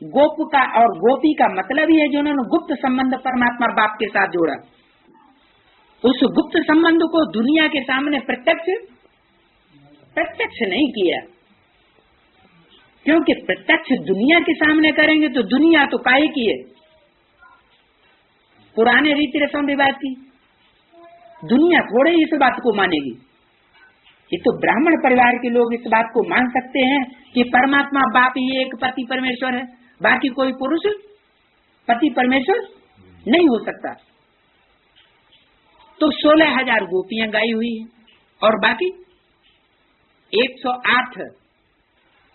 Speaker 1: गोप का और गोपी का मतलब ही है जो उन्होंने गुप्त संबंध परमात्मा बाप के साथ जोड़ा। उस गुप्त संबंध को दुनिया के सामने प्रत्यक्ष नहीं किया, क्योंकि प्रत्यक्ष दुनिया के सामने करेंगे तो दुनिया तो काहे की है? पुराने रीति रस्म रिवाज की। दुनिया थोड़े इस बात को मानेगी। ये तो ब्राह्मण परिवार के लोग इस बात को मान सकते हैं कि परमात्मा बाप ही एक पति परमेश्वर है, बाकी कोई पुरुष पति परमेश्वर नहीं हो सकता। तो 16,000 गोपियां गाई हुई है, और बाकी 108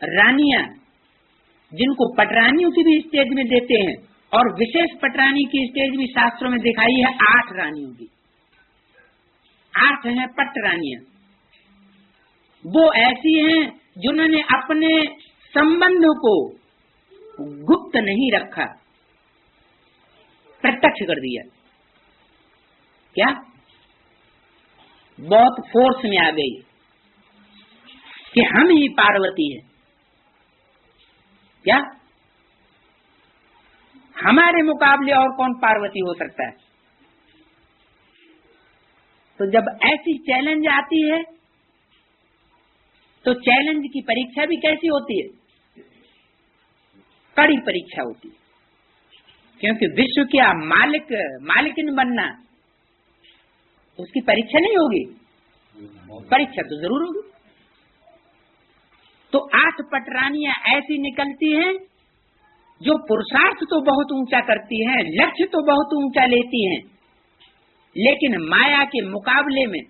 Speaker 1: रानियां, जिनको पटरानियों की भी स्टेज में देते हैं, और विशेष पटरानी की स्टेज भी शास्त्रों में दिखाई है 8 रानियों की। 8 हैं पटरानियां। वो ऐसी हैं जिन्होंने अपने संबंध को गुप्त नहीं रखा, प्रत्यक्ष कर दिया। क्या? बहुत फोर्स में आ गई कि हम ही पार्वती हैं। क्या? हमारे मुकाबले और कौन पार्वती हो सकता है? तो जब ऐसी चैलेंज आती है तो चैलेंज की परीक्षा भी कैसी होती है? कड़ी परीक्षा होती है, क्योंकि विश्व का मालिकिन बनना, उसकी परीक्षा नहीं होगी? परीक्षा तो जरूर होगी। 8 पटरानियां ऐसी निकलती हैं जो पुरुषार्थ तो बहुत ऊंचा करती हैं, लक्ष्य तो बहुत ऊंचा लेती हैं, लेकिन माया के मुकाबले में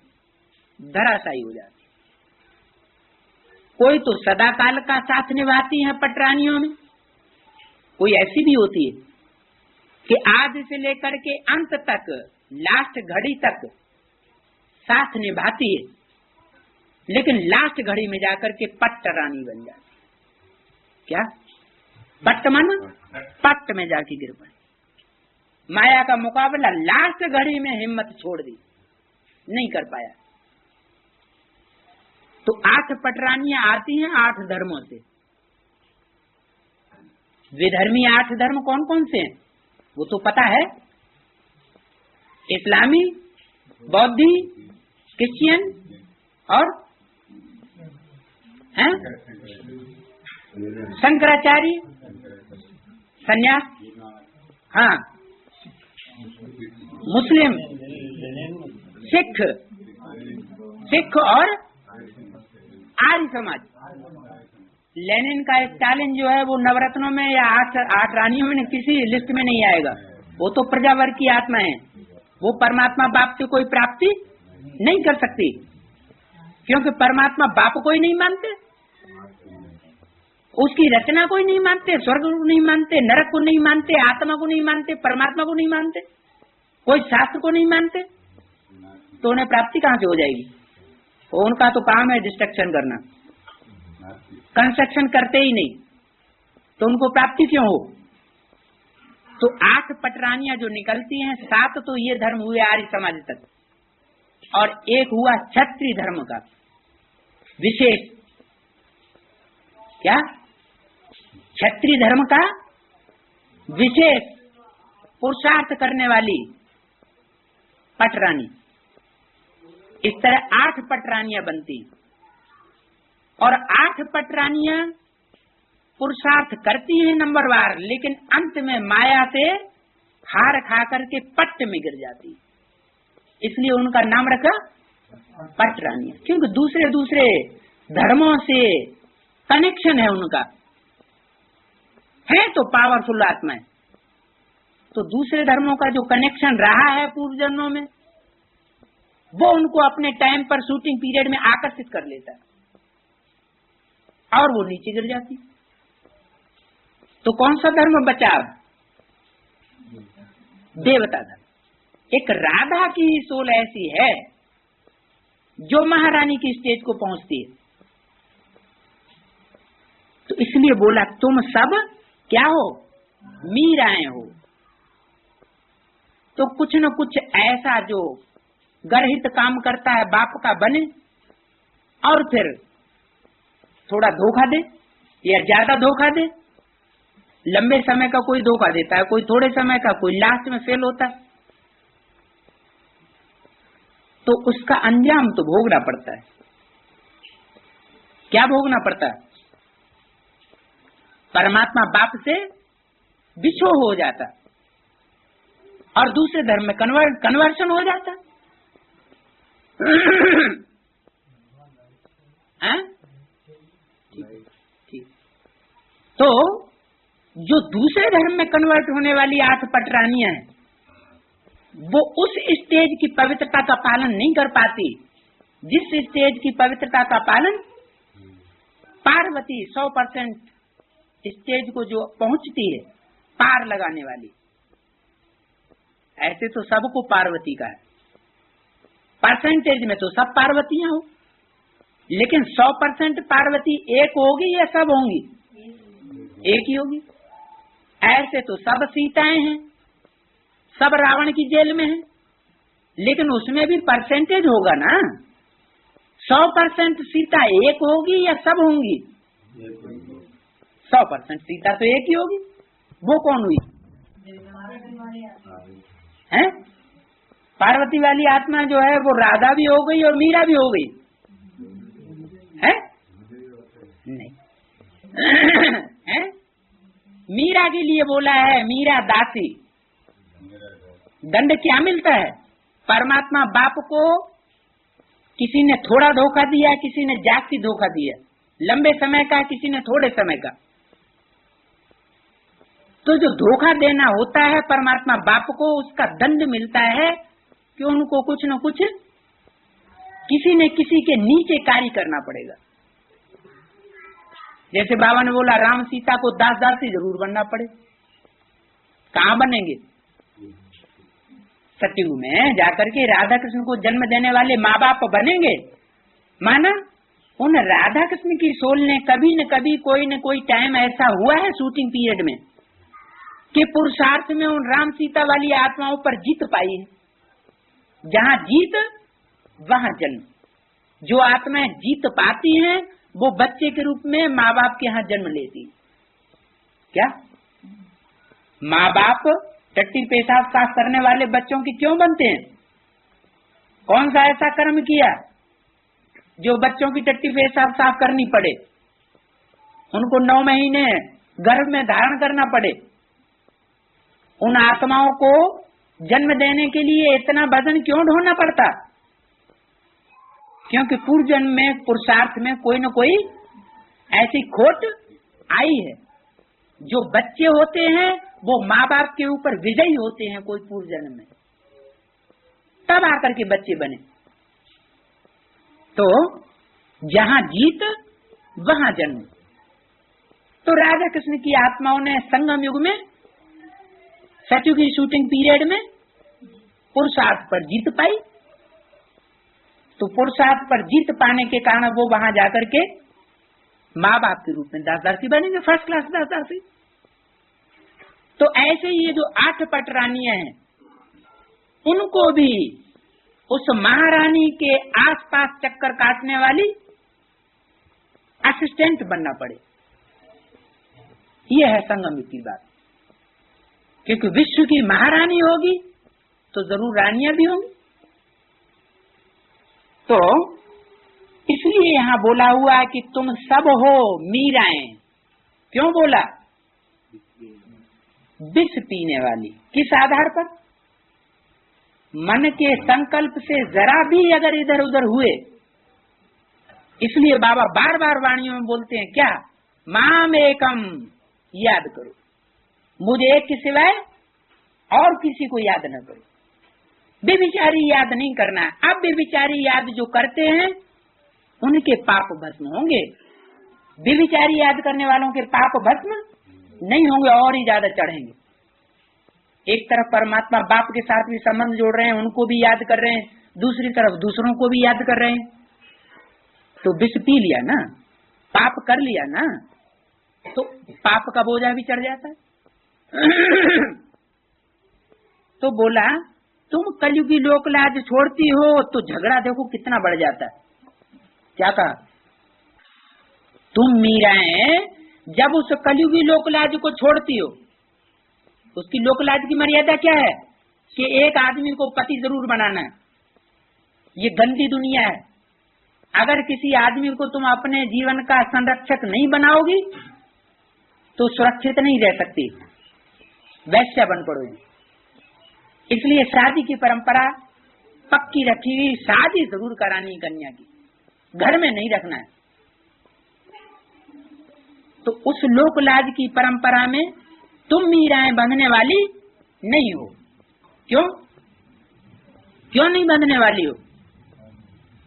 Speaker 1: धराशायी हो जाती। कोई तो सदा काल का साथ निभाती हैं पटरानियों में, कोई ऐसी भी होती है कि आज से लेकर के अंत तक, लास्ट घड़ी तक साथ निभाती है, लेकिन लास्ट घड़ी में जाकर के पटरानी बन जाती। क्या पट्ट माना? पट्ट में जाके गिर पड़ी। माया का मुकाबला लास्ट घड़ी में हिम्मत छोड़ दी, नहीं कर पाया। तो 8 पटरानियां आती हैं 8 धर्मों से। विधर्मी 8 धर्म कौन कौन से हैं वो तो पता है, इस्लामी, बौद्धी, क्रिश्चियन और शंकराचार्य, सन्यास, हाँ, मुस्लिम, सिख और आर्य समाज। लेनिन का स्टालिन जो है वो नवरत्नों में या 8 रानियों में किसी लिस्ट में नहीं आएगा। वो तो प्रजावर्ग की आत्मा है, वो परमात्मा बाप से कोई प्राप्ति नहीं कर सकती, क्योंकि परमात्मा बाप को ही नहीं मानते, उसकी रचना को ही नहीं मानते, स्वर्ग को नहीं मानते, नरक को नहीं मानते, आत्मा को नहीं मानते, परमात्मा को नहीं मानते, कोई शास्त्र को नहीं मानते, तो उन्हें प्राप्ति कहाँ से हो जाएगी? उनका तो काम है डिस्ट्रक्शन करना, कंस्ट्रक्शन करते ही नहीं, तो उनको प्राप्ति क्यों हो? तो 8 पटरानियां जो निकलती हैं, 7 तो ये धर्म हुए आर्य समाज तक, और एक हुआ क्षत्रिय धर्म का विशेष। क्या? क्षत्रिय धर्म का विशेष पुरुषार्थ करने वाली पटरानी। इस तरह 8 पटरानियां बनती, और 8 पटरानियां पुरुषार्थ करती हैं नंबरवार, लेकिन अंत में माया से हार खा करके पट्ट में गिर जाती, इसलिए उनका नाम रखा पटरानियां, क्योंकि दूसरे दूसरे धर्मों से कनेक्शन है उनका, है तो पावरफुल आत्मा है, तो दूसरे धर्मों का जो कनेक्शन रहा है पूर्व जन्मों में, वो उनको अपने टाइम पर शूटिंग पीरियड में आकर्षित कर लेता है, और वो नीचे गिर जाती। तो कौन सा धर्म बचा? देवता धर्म। एक राधा की सोल ऐसी है जो महारानी की स्टेज को पहुंचती है, तो इसलिए बोला तुम सब क्या हो? मीराएं हो। तो कुछ न कुछ ऐसा जो गर्हित काम करता है बाप का बने, और फिर थोड़ा धोखा दे या ज्यादा धोखा दे। लंबे समय का कोई धोखा देता है, कोई थोड़े समय का, कोई लास्ट में फेल होता है, तो उसका अंजाम तो भोगना पड़ता है। क्या भोगना पड़ता है? परमात्मा बाप से विछोह हो जाता और दूसरे धर्म में कन्वर्शन हो जाता है? ठीक। तो जो दूसरे धर्म में कन्वर्ट होने वाली 8 पटरानियां हैं, वो उस स्टेज की पवित्रता का पालन नहीं कर पाती जिस स्टेज की पवित्रता का पालन पार्वती 100% स्टेज को जो पहुंचती है, पार लगाने वाली। ऐसे तो सबको पार्वती का है, परसेंटेज में तो सब पार्वतियां हो, लेकिन 100% पार्वती एक होगी या सब होंगी? एक ही होगी। ऐसे तो सब सीताएं हैं, सब रावण की जेल में हैं, लेकिन उसमें भी परसेंटेज होगा ना। 100% सीता एक होगी या सब होंगी? 100% सीता तो एक ही होगी। वो कौन हुई? हैं? पार्वती वाली आत्मा जो है वो राधा भी हो गई और मीरा भी हो गई है? नहीं है? मीरा के लिए बोला है मीरा दासी। दंड क्या मिलता है? परमात्मा बाप को किसी ने थोड़ा धोखा दिया, किसी ने जाति धोखा दिया, लंबे समय का, किसी ने थोड़े समय का। तो जो धोखा देना होता है परमात्मा बाप को, उसका दंड मिलता है कि उनको कुछ न कुछ किसी न किसी के नीचे कार्य करना पड़ेगा। जैसे बाबा ने बोला राम सीता को दास दासी जरूर बनना पड़े। कहाँ बनेंगे? सतयुग में जाकर के राधा कृष्ण को जन्म देने वाले माँ बाप बनेंगे। माना उन राधा कृष्ण की सोल ने कभी न कभी कोई न कोई टाइम ऐसा हुआ है शूटिंग पीरियड में कि पुरुषार्थ में उन राम सीता वाली आत्माओं पर जीत पाई है। जहाँ जीत वहाँ जन्म। जो आत्माएं जीत पाती हैं वो बच्चे के रूप में माँ बाप के यहाँ जन्म लेती। क्या माँ बाप टट्टी पेशाब साफ करने वाले बच्चों की क्यों बनते हैं? कौन सा ऐसा कर्म किया जो बच्चों की टट्टी पेशाब साफ करनी पड़े, उनको 9 महीने गर्भ में धारण करना पड़े? उन आत्माओं को जन्म देने के लिए इतना वजन क्यों ढोना पड़ता? क्योंकि पूर्व जन्म में पुरुषार्थ में कोई न कोई ऐसी खोट आई है। जो बच्चे होते हैं वो माँ बाप के ऊपर विजयी होते हैं कोई पूर्व जन्म में, तब आकर के बच्चे बने। तो जहाँ जीत वहाँ जन्म। तो राधा कृष्ण की आत्माओं ने संगम युग में सतयुग की शूटिंग पीरियड में पुरुषार्थ पर जीत पाई। तो पुरुषार्थ पर जीत पाने के कारण वो वहां जाकर के माँ बाप के रूप में दास दासी बनेंगे, फर्स्ट क्लास दास दासी। तो ऐसे ये जो 8 पटरानियां हैं उनको भी उस महारानी के आसपास चक्कर काटने वाली असिस्टेंट बनना पड़े। ये है संगम की बात। क्योंकि विश्व की महारानी होगी तो जरूर रानियां भी होंगी। तो इसलिए यहाँ बोला हुआ है कि तुम सब हो मीराएं। क्यों बोला? विष पीने वाली। किस आधार पर? मन के संकल्प से जरा भी अगर इधर उधर हुए, इसलिए बाबा बार बार वाणियों में बोलते हैं क्या? माम एकम याद करो, मुझे एक के सिवाय और किसी को याद न करो। बेविचारी याद नहीं करना। अब बेविचारी याद जो करते हैं उनके पाप भस्म होंगे। बेविचारी याद करने वालों के पाप भस्म नहीं होंगे, और ही ज्यादा चढ़ेंगे। एक तरफ परमात्मा बाप के साथ भी संबंध जोड़ रहे हैं, उनको भी याद कर रहे हैं, दूसरी तरफ दूसरों को भी याद कर रहे हैं। तो विष पी लिया ना, पाप कर लिया ना, तो पाप का बोझा भी चढ़ जाता है। तो बोला तुम कलयुगी लोक लाज छोड़ती हो तो झगड़ा देखो कितना बढ़ जाता है। क्या कहा? तुम मीराएं जब उस कलयुगी लोक लाज को छोड़ती हो, उसकी लोक लाज की मर्यादा क्या है कि एक आदमी को पति जरूर बनाना है। ये गंदी दुनिया है। अगर किसी आदमी को तुम अपने जीवन का संरक्षक नहीं बनाओगी तो सुरक्षित नहीं रह सकती, वैश्या बन पड़ोगी। इसलिए शादी की परंपरा पक्की रखी हुई, शादी जरूर करानी कन्या की, घर में नहीं रखना है। तो उस लोक लाज की परंपरा में तुम मीराएं बंधने वाली नहीं हो। क्यों? क्यों नहीं बंधने वाली हो?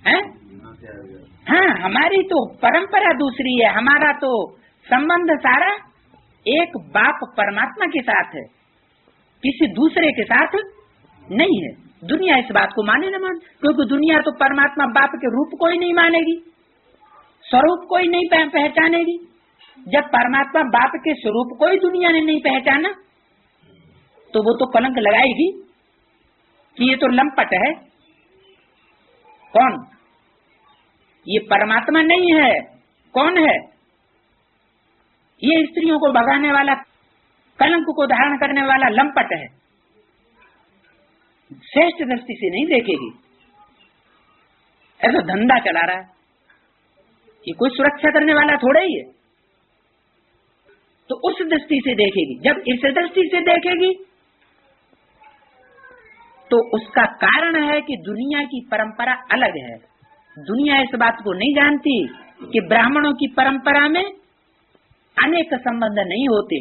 Speaker 1: हैं? हाँ, हमारी तो परंपरा दूसरी है। हमारा तो संबंध सारा एक बाप परमात्मा के साथ है, किसी दूसरे के साथ नहीं है। दुनिया इस बात को माने न मान, क्योंकि दुनिया तो परमात्मा बाप के रूप को ही नहीं मानेगी, स्वरूप को ही नहीं पहचानेगी। जब परमात्मा बाप के स्वरूप को ही दुनिया ने नहीं पहचाना तो वो तो कलंक लगाएगी कि ये तो लंपट है। कौन? ये परमात्मा नहीं है। कौन है? ये स्त्रियों को भगाने वाला, कलंक को धारण करने वाला लंपट है। श्रेष्ठ दृष्टि से नहीं देखेगी, ऐसा धंधा चला रहा है। ये कोई सुरक्षा करने वाला थोड़ा ही है। तो उस दृष्टि से देखेगी। जब इस दृष्टि से देखेगी तो उसका कारण है कि दुनिया की परंपरा अलग है, दुनिया इस बात को नहीं जानती कि ब्राह्मणों की परंपरा में अनेक संबंध नहीं होते।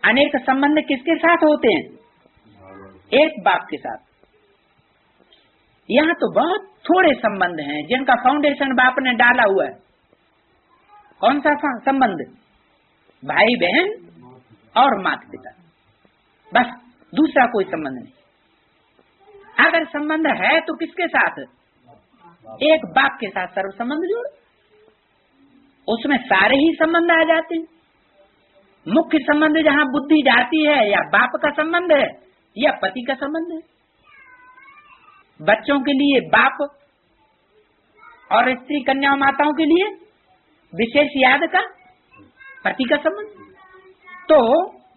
Speaker 1: अनेक संबंध किसके साथ होते हैं? एक बाप के साथ। यहाँ तो बहुत थोड़े संबंध हैं जिनका फाउंडेशन बाप ने डाला हुआ है। कौन सा संबंध? भाई बहन और माता पिता, बस, दूसरा कोई संबंध नहीं। अगर संबंध है तो किसके साथ? एक बाप के साथ सर्व संबंध जोड़, उसमें सारे ही संबंध आ जाते हैं। मुख्य संबंध जहाँ बुद्धि जाती है, या बाप का संबंध है या पति का संबंध है। बच्चों के लिए बाप और स्त्री कन्या माताओं के लिए विशेष याद का पति का संबंध। तो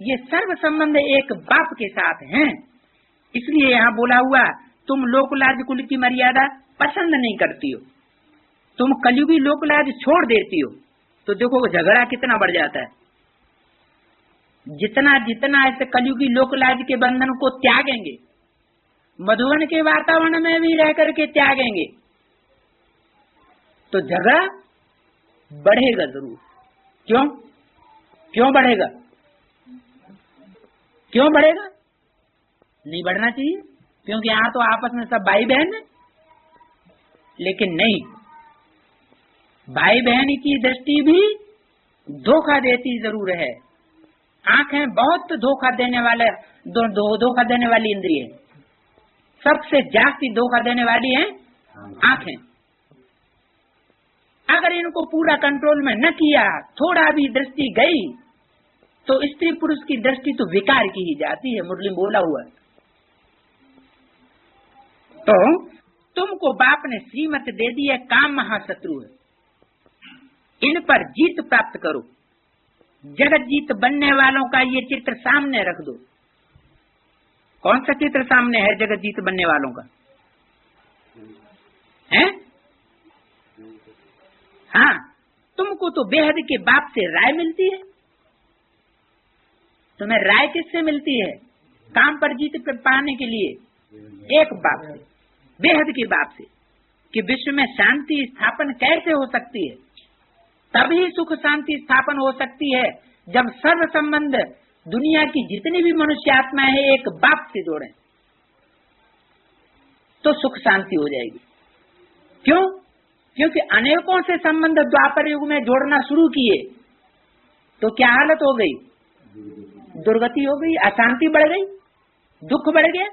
Speaker 1: ये सर्व संबंध एक बाप के साथ हैं। इसलिए यहाँ बोला हुआ, तुम लोकलाज कुल की मर्यादा पसंद नहीं करती हो, तुम कलयुगी लोकलाज छोड़ देती हो, तो देखो झगड़ा कितना बढ़ जाता है। जितना जितना ऐसे कलयुगी लोकलाज के बंधन को त्यागेंगे, मधुवन के वातावरण में भी रह करके त्यागेंगे, तो झगड़ा बढ़ेगा जरूर। क्यों? क्यों बढ़ेगा? क्यों बढ़ेगा? नहीं बढ़ना चाहिए, क्योंकि यहाँ तो आपस में सब भाई बहन है। लेकिन नहीं, भाई बहन की दृष्टि भी धोखा देती जरूर है। आंखें बहुत धोखा देने वाले धोखा देने वाली इंद्रिय है। सबसे जास्ती धोखा देने वाली है आंखें। अगर इनको पूरा कंट्रोल में न किया, थोड़ा भी दृष्टि गई, तो स्त्री पुरुष की दृष्टि तो विकार की ही जाती है। मुरली बोला हुआ है। तो तुमको बाप ने श्रीमत दे दी है, काम महाशत्रु है, इन पर जीत प्राप्त करो। जगत जीत बनने वालों का ये चित्र सामने रख दो। कौन सा चित्र सामने है जगत जीत बनने वालों का? है? हाँ, तुमको तो बेहद के बाप से राय मिलती है। तुम्हें राय किससे मिलती है? काम पर जीत पाने के लिए एक बाप से, बेहद के बाप से, कि विश्व में शांति स्थापन कैसे हो सकती है। तभी सुख शांति स्थापन हो सकती है जब सर्व संबंध दुनिया की जितनी भी मनुष्य आत्मा है एक बाप से जोड़ें, तो सुख शांति हो जाएगी। क्यों? क्योंकि अनेकों से संबंध द्वापर युग में जोड़ना शुरू किए तो क्या हालत हो गई? दुर्गति हो गई, अशांति बढ़ गई, दुख बढ़ गया।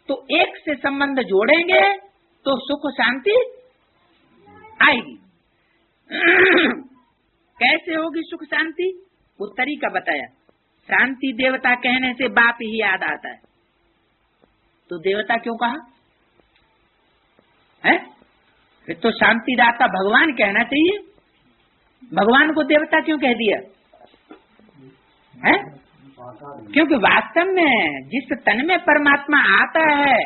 Speaker 1: तो एक से संबंध जोड़ेंगे तो सुख शांति आएगी। कैसे होगी सुख शांति? वो तरीका बताया। शांति देवता कहने से बाप ही याद आता है। तो देवता क्यों कहा है? फिर तो शांति दाता भगवान कहना चाहिए। भगवान को देवता क्यों कह दिया है? क्योंकि वास्तव में जिस तन में परमात्मा आता है,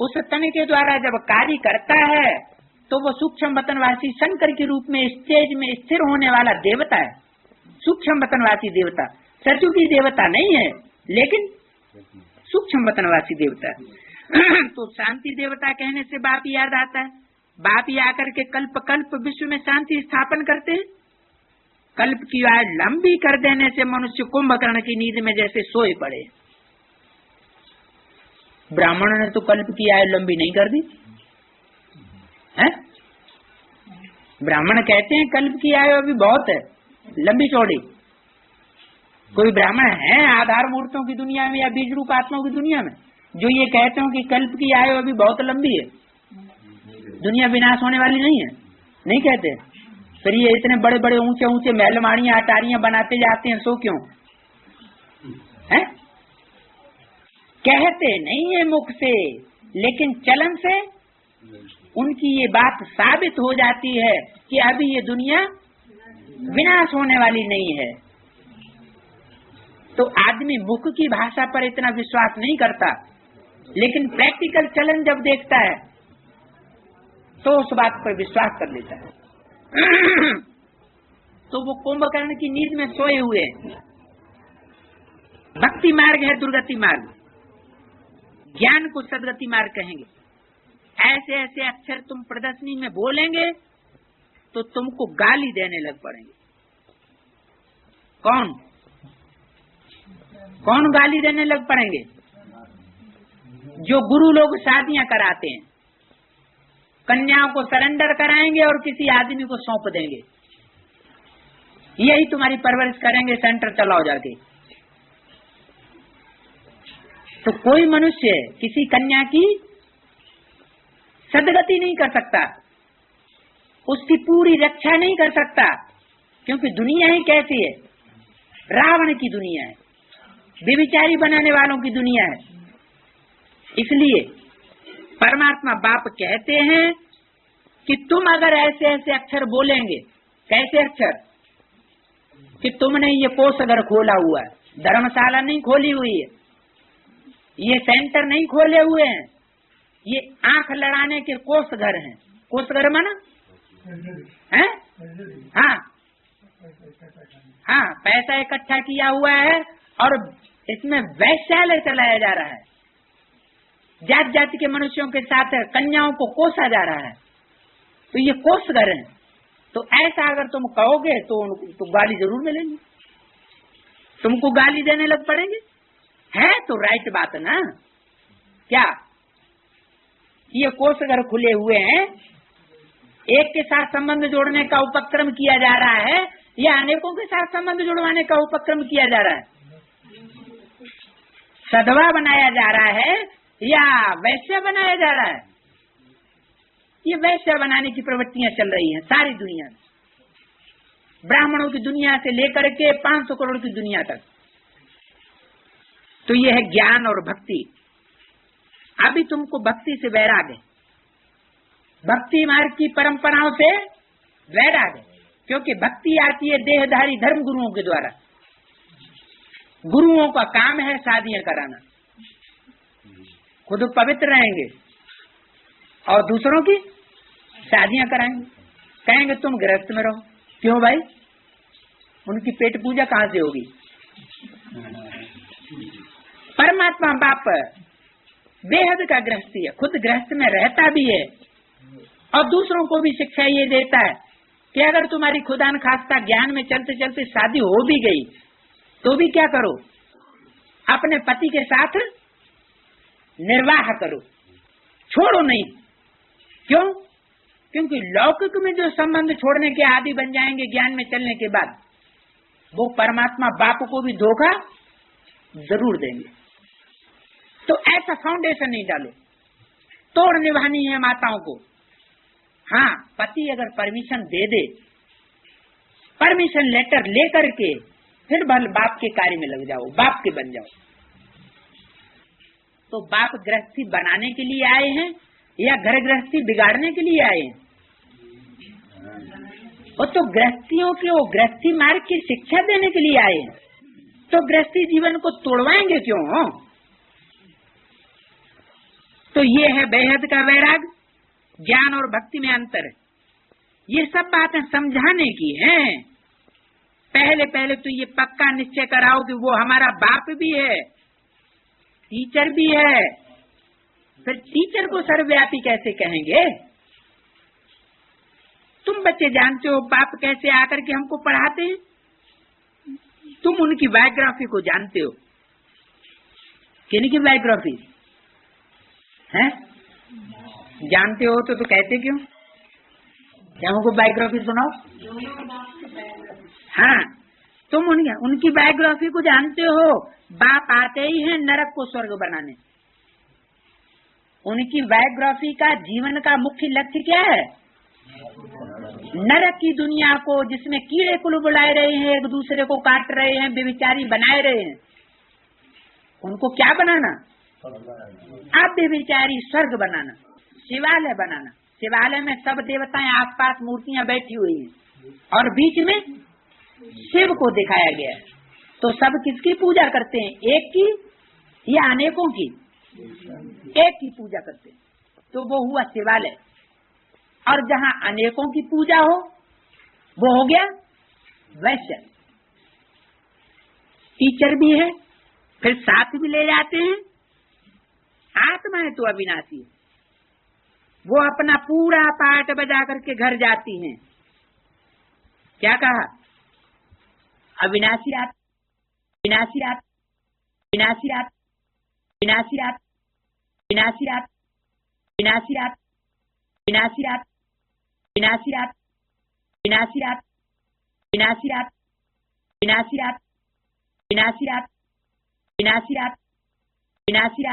Speaker 1: उस तन के द्वारा जब कार्य करता है, तो वो सूक्ष्म वतनवासी शंकर के रूप में स्टेज में स्थिर होने वाला देवता है। सूक्ष्म वतनवासी देवता, सचुगी देवता नहीं है, लेकिन सूक्ष्म वतनवासी देवता है। तो शांति देवता कहने से बाप याद आता है। बाप ही आकर के कल्प कल्प विश्व में शांति स्थापन करते हैं। कल्प की आयु लंबी कर देने से मनुष्य कुंभकर्ण की नींद में जैसे सोए पड़े। ब्राह्मण ने तो कल्प की आयु लंबी नहीं कर दी है? ब्राह्मण कहते हैं कल्प की आयु अभी बहुत है, लंबी चौड़ी। कोई ब्राह्मण है आधार मूर्तों की दुनिया में या बीज रूप आत्माओं की दुनिया में जो ये कहते हो कि कल्प की आयु अभी बहुत लंबी है, दुनिया विनाश होने वाली नहीं है? नहीं कहते। फिर ये इतने बड़े बड़े ऊंचे ऊंचे महलमाड़ियां अटारियां बनाते जाते हैं, सो क्यों है? कहते नहीं है मुख से, लेकिन चलन से उनकी ये बात साबित हो जाती है कि अभी ये दुनिया विनाश होने वाली नहीं है। तो आदमी मुख की भाषा पर इतना विश्वास नहीं करता, लेकिन प्रैक्टिकल चलन जब देखता है तो उस बात पर विश्वास कर लेता है। तो वो कुंभकर्ण की नींद में सोए हुए। भक्ति मार्ग है दुर्गति मार्ग, ज्ञान को सदगति मार्ग कहेंगे। ऐसे ऐसे अक्षर तुम प्रदर्शनी में बोलेंगे तो तुमको गाली देने लग पड़ेंगे। कौन कौन गाली देने लग पड़ेंगे? जो गुरु लोग शादियां कराते हैं, कन्याओं को सरेंडर कराएंगे और किसी आदमी को सौंप देंगे, यही तुम्हारी परवरिश करेंगे, सेंटर चलाओ जाके। तो कोई मनुष्य किसी कन्या की सदगति नहीं कर सकता, उसकी पूरी रक्षा नहीं कर सकता, क्योंकि दुनिया ही कैसी है, रावण की दुनिया है, व्यभिचारी बनाने वालों की दुनिया है। इसलिए परमात्मा बाप कहते हैं कि तुम अगर ऐसे ऐसे अक्षर बोलेंगे, कैसे अक्षर, कि तुमने ये कोषघर खोला हुआ है, धर्मशाला नहीं खोली हुई है, ये सेंटर नहीं खोले हुए हैं, ये आंख लड़ाने के कोषघर हैं। कोषघर माना है? हाँ हाँ, पैसा इकट्ठा किया हुआ है और इसमें वैश्यालय चलाया जा रहा है, जात जाति के मनुष्यों के साथ कन्याओं को कोसा जा रहा है, तो ये कोषघर है। तो ऐसा अगर तुम कहोगे तो गाली जरूर मिलेंगी, तुमको गाली देने लग पड़ेंगे। है तो राइट बात ना, क्या ये कोषघर खुले हुए हैं, एक के साथ संबंध जोड़ने का उपक्रम किया जा रहा है या अनेकों के साथ संबंध जोड़वाने का उपक्रम किया जा रहा है? सधवा बनाया जा रहा है या वैश्य बनाया जा रहा है? ये वैश्य बनाने की प्रवृत्तियां चल रही हैं सारी दुनिया में, ब्राह्मणों की दुनिया से लेकर के 500 करोड़ की दुनिया तक। तो ये है ज्ञान और भक्ति। अभी तुमको भक्ति से वैराग्य, भक्ति मार्ग की परंपराओं से वैराग्य, क्योंकि भक्ति आती है देहधारी धर्म गुरुओं के द्वारा। गुरुओं का काम है शादियां कराना, खुद पवित्र रहेंगे और दूसरों की शादियां कराएंगे। कहेंगे तुम गृहस्थ में रहो, क्यों भाई? उनकी पेट पूजा कहां से होगी? परमात्मा बाप बेहद का गृहस्थी है, खुद गृहस्थ में रहता भी है और दूसरों को भी शिक्षा ये देता है कि अगर तुम्हारी खुदा न खास्ता ज्ञान में चलते चलते शादी हो भी गई तो भी क्या करो, अपने पति के साथ निर्वाह करो, छोड़ो नहीं। क्यों? क्योंकि लौकिक में जो संबंध छोड़ने के आदि बन जाएंगे ज्ञान में चलने के बाद, वो परमात्मा बाप को भी धोखा जरूर देंगे। तो ऐसा फाउंडेशन नहीं डालो, तोड़ निभानी है माताओं को। हाँ, पति अगर परमिशन दे दे, परमिशन लेटर लेकर के फिर बाप के कार्य में लग जाओ, बाप के बन जाओ। तो बाप गृहस्थी बनाने के लिए आए हैं या घर गृहस्थी बिगाड़ने के लिए आए हैं? वो तो गृहस्थियों के वो गृहस्थी मार्ग की शिक्षा देने के लिए आए हैं, तो गृहस्थी जीवन को तोड़वाएंगे क्यों? तो ये है बेहद का वैराग। ज्ञान और भक्ति में अंतर है, ये सब बातें समझाने की हैं। पहले पहले तो ये पक्का निश्चय कराओ कि वो हमारा बाप भी है, टीचर भी है। फिर टीचर को सर्वव्यापी कैसे कहेंगे? तुम बच्चे जानते हो बाप कैसे आकर के हमको पढ़ाते हैं, तुम उनकी बायोग्राफी को जानते हो। किनकी बायोग्राफी है? जानते हो तो कहते क्यों? क्या हमको बायोग्राफी सुनाओ। हाँ, तुम उनकी बायोग्राफी को जानते हो। बाप आते ही हैं नरक को स्वर्ग बनाने। उनकी बायोग्राफी का जीवन का मुख्य लक्ष्य क्या है? नरक की दुनिया को, जिसमें कीड़े कुल बुलाए रहे हैं, एक दूसरे को काट रहे हैं, व्यभिचारी बनाए रहे हैं, उनको क्या बनाना? अब व्यभिचारी स्वर्ग बनाना, शिवालय बनाना। शिवालय में सब देवताएं आसपास मूर्तियां बैठी हुई हैं और बीच में शिव को दिखाया गया है। तो सब किसकी पूजा करते हैं? एक की या अनेकों की? एक की पूजा करते हैं, तो वो हुआ शिवालय। और जहाँ अनेकों की पूजा हो वो हो गया वैश्य। टीचर भी है, फिर साथ भी ले जाते हैं। आत्मा है तो अविनाशी है, वो अपना पूरा पाठ बजा करके घर जाती हैं। क्या कहा? अविनाशी आत्मा, विनाशी आत्मा, विनाशी आत्मा, विनाशी आत्मा, विनाशी आत्मा, विनाशी आत्मा, विनाशी आत्मा, विनाशी आत्मा, विनाशी आत्मा, विनाशी आत्मा, विनाशी आत्मा, विनाशी आत्मा, विनाशी आत्मा, विनाशी आत्मा,